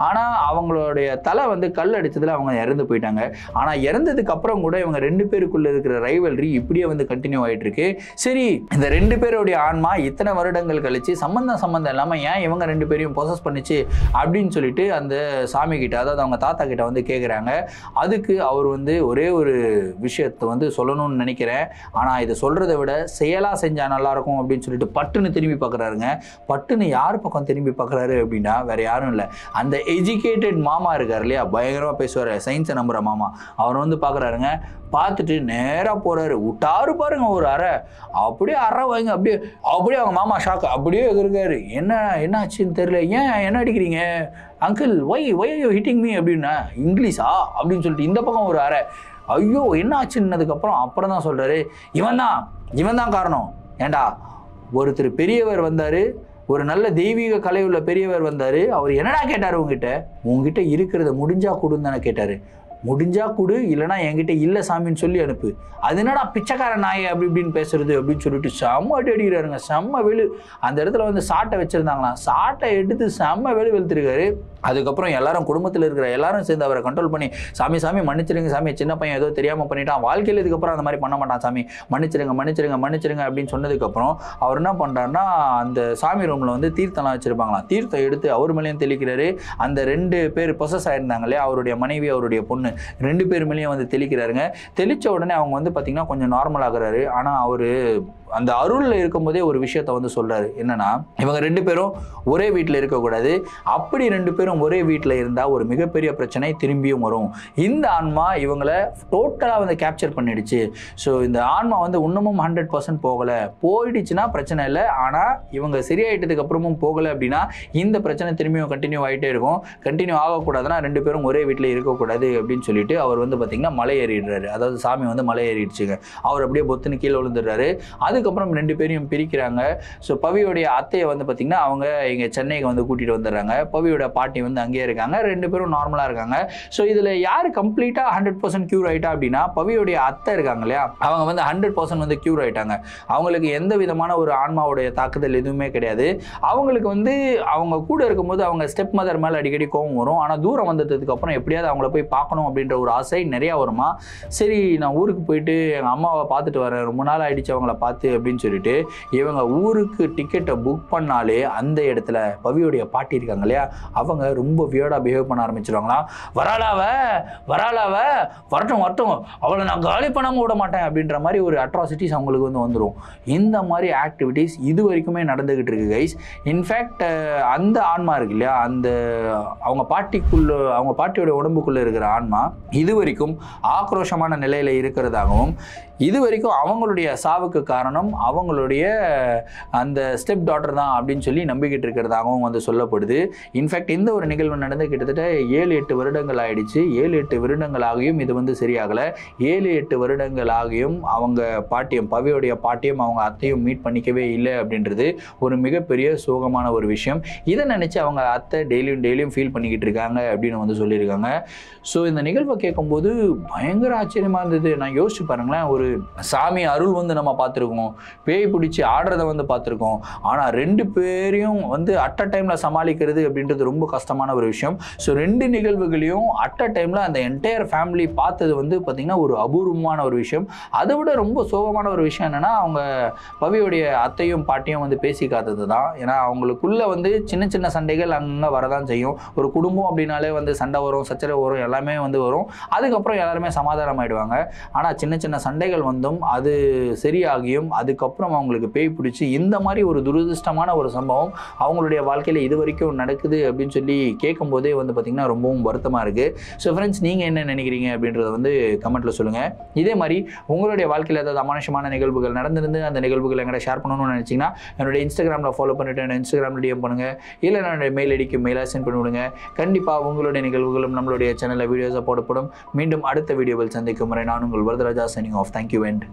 ஆனால் அவங்களுடைய தலை வந்து கல் அடித்ததில் அவங்க இறந்து போயிட்டாங்க. ஆனால் இறந்ததுக்கு அப்புறம் கூட இவங்க 2 பேருக்குள்ள இருக்கிற ரைவல்ரி இப்படியே வந்து கண்டினியூ ஆகிட்டு இருக்கு. சரி, இந்த 2 பேருடைய ஆன்மா இத்தனை வருடங்கள் கழிச்சு சம்பந்தம் இல்லாமல் ஏன் இவங்க 2 பேரையும் பொசஸ் பண்ணிச்சு அப்படின்னு சொல்லிட்டு அந்த சாமி கிட்ட, அதாவது அவங்க தாத்தா கிட்ட வந்து கேட்குறாங்க. அதுக்கு அவர் வந்து ஒரே ஒரு விஷயத்தை வந்து சொல்லணும்னு நினைக்கிறேன், ஆனால் இதை சொல்றதை விட செயலா செஞ்சா நல்லா இருக்கும் அப்படின்னு சொல்லிட்டு பட்டுன்னு திரும்பி பார்க்குறாருங்க. பட்டுன்னு யார் பக்கம் திரும்பி பார்க்குறாரு அப்படின்னா வேற யாரும் இல்லை, அந்த எஜுகேட்டட் மாமா இருக்கார் இல்லையா, பயங்கரமாக பேசுவார், சயின்ஸை நம்புற மாமா, அவர் வந்து பார்க்குறாருங்க. பார்த்துட்டு நேராக போறாரு. விட்டாரு பாருங்க ஒரு அறை, அப்படியே அறை வாங்க, அப்படியே அவங்க மாமா ஷாக், அப்படியே இருக்காரு. என்ன ஆச்சுன்னு தெரியல, ஏன் என்ன அடிக்கிறீங்க uncle, why you hitting me அப்படின்னா, இங்கிலீஷா அப்படின்னு சொல்லிட்டு இந்த பக்கம் ஒரு அறை. ஐயோ என்ன ஆச்சுன்னதுக்கப்புறம் அப்புறம் தான் சொல்றாரு, இவன் தான் காரணம். ஏண்டா, ஒருத்தர் பெரியவர் வந்தாரு, ஒரு நல்ல தெய்வீக கலை உள்ள பெரியவர் வந்தாரு. அவர் என்னடா கேட்டாரு, உங்ககிட்ட இருக்கிறத முடிஞ்சா கொடுன்னு தானே கேட்டாரு. முடிஞ்சா கொடு, இல்லைனா என்கிட்ட இல்லை சாமின்னு சொல்லி அனுப்பு. அது என்னடா பிச்சைக்கார நாயை அப்படி இப்படின்னு பேசுறது அப்படின்னு சொல்லிட்டு செம்ம அடி அடிக்கிறாருங்க. செம்ம வெளு. அந்த இடத்துல வந்து சாட்டை வச்சிருந்தாங்களாம், சாட்டை எடுத்து செம்ம வெளுத்திருக்காரு. அதுக்கப்புறம் எல்லாரும் குடும்பத்தில் இருக்கிற எல்லாரும் சேர்ந்து அவரை கண்ட்ரோல் பண்ணி, சாமி மன்னிச்சிருங்க சாமி, சின்ன பையன் ஏதோ தெரியாமல் பண்ணிட்டான், வாழ்க்கையில் இதுக்கப்புறம் அந்த மாதிரி பண்ண மாட்டான் சாமி, மன்னிச்சிருங்க அப்படின்னு சொன்னதுக்கப்புறம் அவர் என்ன பண்ணுறாருன்னா, அந்த சாமி ரூமில் வந்து தீர்த்தம்லாம் வச்சுருப்பாங்களாம், தீர்த்தம் எடுத்து அவர் மேலேயும் தெளிக்கிறாரு. அந்த 2 பேர் பொசஸ் ஆயிருந்தாங்க இல்லையா, அவருடைய மனைவி அவருடைய பொண்ணு, 2 பேர் மேலேயும் வந்து தெளிக்கிறாருங்க. தெளித்த உடனே அவங்க வந்து பார்த்தீங்கன்னா கொஞ்சம் நார்மல் ஆகுறாரு. ஆனால் அவர் அந்த அருளில் இருக்கும்போதே ஒரு விஷயத்த வந்து சொல்றாரு. என்னன்னா, இவங்க 2 பேரும் ஒரே வீட்டில் இருக்கக்கூடாது, அப்படி 2 பேரும் ஒரே வீட்டில் இருந்தால் ஒரு மிகப்பெரிய பிரச்சனை திரும்பியும் வரும். இந்த ஆன்மா இவங்களை டோட்டலாக வந்து கேப்சர் பண்ணிடுச்சு. ஸோ இந்த ஆன்மா வந்து இன்னமும் 100% போகலை, போயிடுச்சுன்னா பிரச்சனை இல்லை, ஆனால் இவங்க சரியாயிட்டதுக்கு அப்புறமும் போகலை அப்படின்னா இந்த பிரச்சனை திரும்பியும் கண்டினியூ ஆகிட்டே இருக்கும். கண்டினியூ ஆகக்கூடாதுன்னா 2 பேரும் ஒரே வீட்டில் இருக்கக்கூடாது அப்படின்னு சொல்லிட்டு அவர் வந்து பார்த்தீங்கன்னா மலை ஏறிடுறாரு. அதாவது சாமி வந்து மலை ஏறிடுச்சுங்க. அவர் அப்படியே பொத்துன்னு கீழே விழுந்துடுறாரு. அதுக்கப்புறம் 2 பேரையும் பிரிக்கிறாங்க. ஸோ பவியோடைய அத்தையை வந்து பார்த்தீங்கன்னா அவங்க இங்கே சென்னைக்கு வந்து கூட்டிகிட்டு வந்துடுறாங்க. பவியோட பாட்டி வந்து அங்கேயே இருக்காங்க. 2 பேரும் நார்மலாக இருக்காங்க. ஸோ இதில் யார் கம்ப்ளீட்டாக 100% க்யூர் ஆகிட்டா அப்படின்னா, பவியோடைய அத்தை இருக்காங்க இல்லையா, அவங்க வந்து 100% வந்து க்யூர் ஆகிட்டாங்க. அவங்களுக்கு எந்த விதமான ஒரு ஆன்மாவுடைய தாக்குதல் எதுவுமே கிடையாது. அவங்களுக்கு வந்து அவங்க கூட இருக்கும்போது அவங்க ஸ்டெப் மதர் மேலே அடிக்கடி கோவம் வரும். ஆனால் தூரம் வந்ததுக்கு அப்புறம் எப்படியாவது அவங்கள போய் பார்க்கணும் அப்படின்ற ஒரு ஆசை நிறையா வருமா. சரி, நான் ஊருக்கு போயிட்டு எங்கள் அம்மாவை பார்த்துட்டு வரேன், ரொம்ப நாள் ஆயிடுச்சு அவங்கள பார்த்து அப்படின்னு சொல்லிட்டு இவங்க ஊருக்கு டிக்கெட்டை புக் பண்ணாலே அந்த இடத்துல பவியோடைய பாட்டி இருக்காங்க இல்லையா, அவங்க ரொம்ப வியர்டா பிஹேவ் பண்ண ஆரம்பிச்சிருவாங்களாம். வராளாவ வரட்டும், அவளை நான் காலி பண்ணாமல் விட மாட்டேன் அப்படின்ற மாதிரி ஒரு அட்ராசிட்டிஸ் அவங்களுக்கு வந்து வந்துடும். இந்த மாதிரி ஆக்டிவிட்டீஸ் இது வரைக்குமே நடந்துகிட்டு இருக்கு கைஸ். இன்ஃபேக்ட் அந்த ஆன்மா இருக்கு இல்லையா, அந்த அவங்க பாட்டியோட உடம்புக்குள்ள இருக்கிற ஆன்மா இது வரைக்கும் ஆக்ரோஷமான நிலையில இருக்கிறதாகவும், இது வரைக்கும் அவங்களுடைய சாவுக்கு காரணம் அவங்களுடைய அந்த ஸ்டெப் டாட்டர் தான் அப்படின்னு சொல்லி நம்பிக்கிட்டு இருக்கிறதாகவும் வந்து சொல்லப்படுது. இன்ஃபேக்ட் இந்த ஒரு நிகழ்வு நடந்து கிட்டத்தட்ட 7-8 வருடங்கள் ஆயிடுச்சு. 7-8 வருடங்கள் ஆகியும் இது வந்து சரியாகலை. 7-8 வருடங்கள் ஆகியும் அவங்க பவியோடைய பாட்டியும் அவங்க அத்தையும் மீட் பண்ணிக்கவே இல்லை அப்படின்றது ஒரு மிகப்பெரிய சோகமான ஒரு விஷயம். இதை நினைச்சு அவங்க அத்தை டெய்லியும் ஃபீல் பண்ணிக்கிட்டு இருக்காங்க அப்படின்னு வந்து சொல்லியிருக்காங்க. ஸோ இந்த நிகழ்வை கேட்கும்போது பயங்கர ஆச்சரியமா இருந்தது. நான் யோசிச்சு பாருங்களேன், ஒரு சாமி அருள் வந்து நம்ம பார்த்துருக்கோம், பேய் பிடிச்சி ஆடுறதை வந்து பார்த்துருக்கோம், ஆனால் 2 பேரையும் வந்து அட் அ டைமில் சமாளிக்கிறது அப்படின்றது ரொம்ப கஷ்டமான ஒரு விஷயம். ஸோ 2 நிகழ்வுகளையும் அட் அ டைமில் அந்த என்டையர் ஃபேமிலி பார்த்தது வந்து பார்த்திங்கன்னா ஒரு அபூர்வமான ஒரு விஷயம். அதை விட ரொம்ப சோகமான ஒரு விஷயம் என்னென்னா, அவங்க பவியோடைய அத்தையும் பாட்டியும் வந்து பேசிக்காதது தான். ஏன்னா அவங்களுக்குள்ள வந்து சின்ன சண்டைகள் அங்கே வரதான் செய்யும். ஒரு குடும்பம் அப்படின்னாலே வந்து சண்டை வரும், சச்சரவு வரும், எல்லாமே வந்து வரும். அதுக்கப்புறம் எல்லாருமே சமாதானம் ஆயிடுவாங்க. ஆனால் சின்ன சண்டைகள் வந்தும் அது சரியாகியும் அதுக்கப்புறம் அவங்களுக்கு பேய் பிடிச்சி இந்த மாதிரி ஒரு துரதிருஷ்டமான ஒரு சம்பவம் அவங்களுடைய வாழ்க்கையில் இது வரைக்கும் நடக்குது அப்படின்னு சொல்லி கேட்கும் போதே வந்து பார்த்திங்கன்னா ரொம்பவும் வருத்தமாக இருக்குது. ஸோ ஃப்ரெண்ட்ஸ், நீங்கள் என்ன நினைக்கிறீங்க அப்படின்றத வந்து கமெண்ட்டில் சொல்லுங்கள். இதே மாதிரி உங்களுடைய வாழ்க்கையில் ஏதாவது அமானுஷமான நிகழ்வுகள் நடந்திருந்து அந்த நிகழ்வுகள் எங்கிட்ட ஷேர் பண்ணணும்னு நினச்சிங்கன்னா என்னுடைய இன்ஸ்டாகிராமில் ஃபாலோ பண்ணிவிட்டு என்னோட இன்ஸ்டாகிராமில் டிஎம் பண்ணுங்கள், இல்லை என்னுடைய மெயில் ஐடிக்கு மெயிலாக சென்ட் பண்ணிவிடுங்க. கண்டிப்பாக உங்களுடைய நிகழ்வுகளும் நம்மளுடைய சேனலில் வீடியோஸாக போடப்படும். மீண்டும் அடுத்த வீடியோவில் சந்திக்கும் வரை நான் உங்கள் Varadaraja, signing off. Thank you and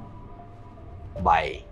bye.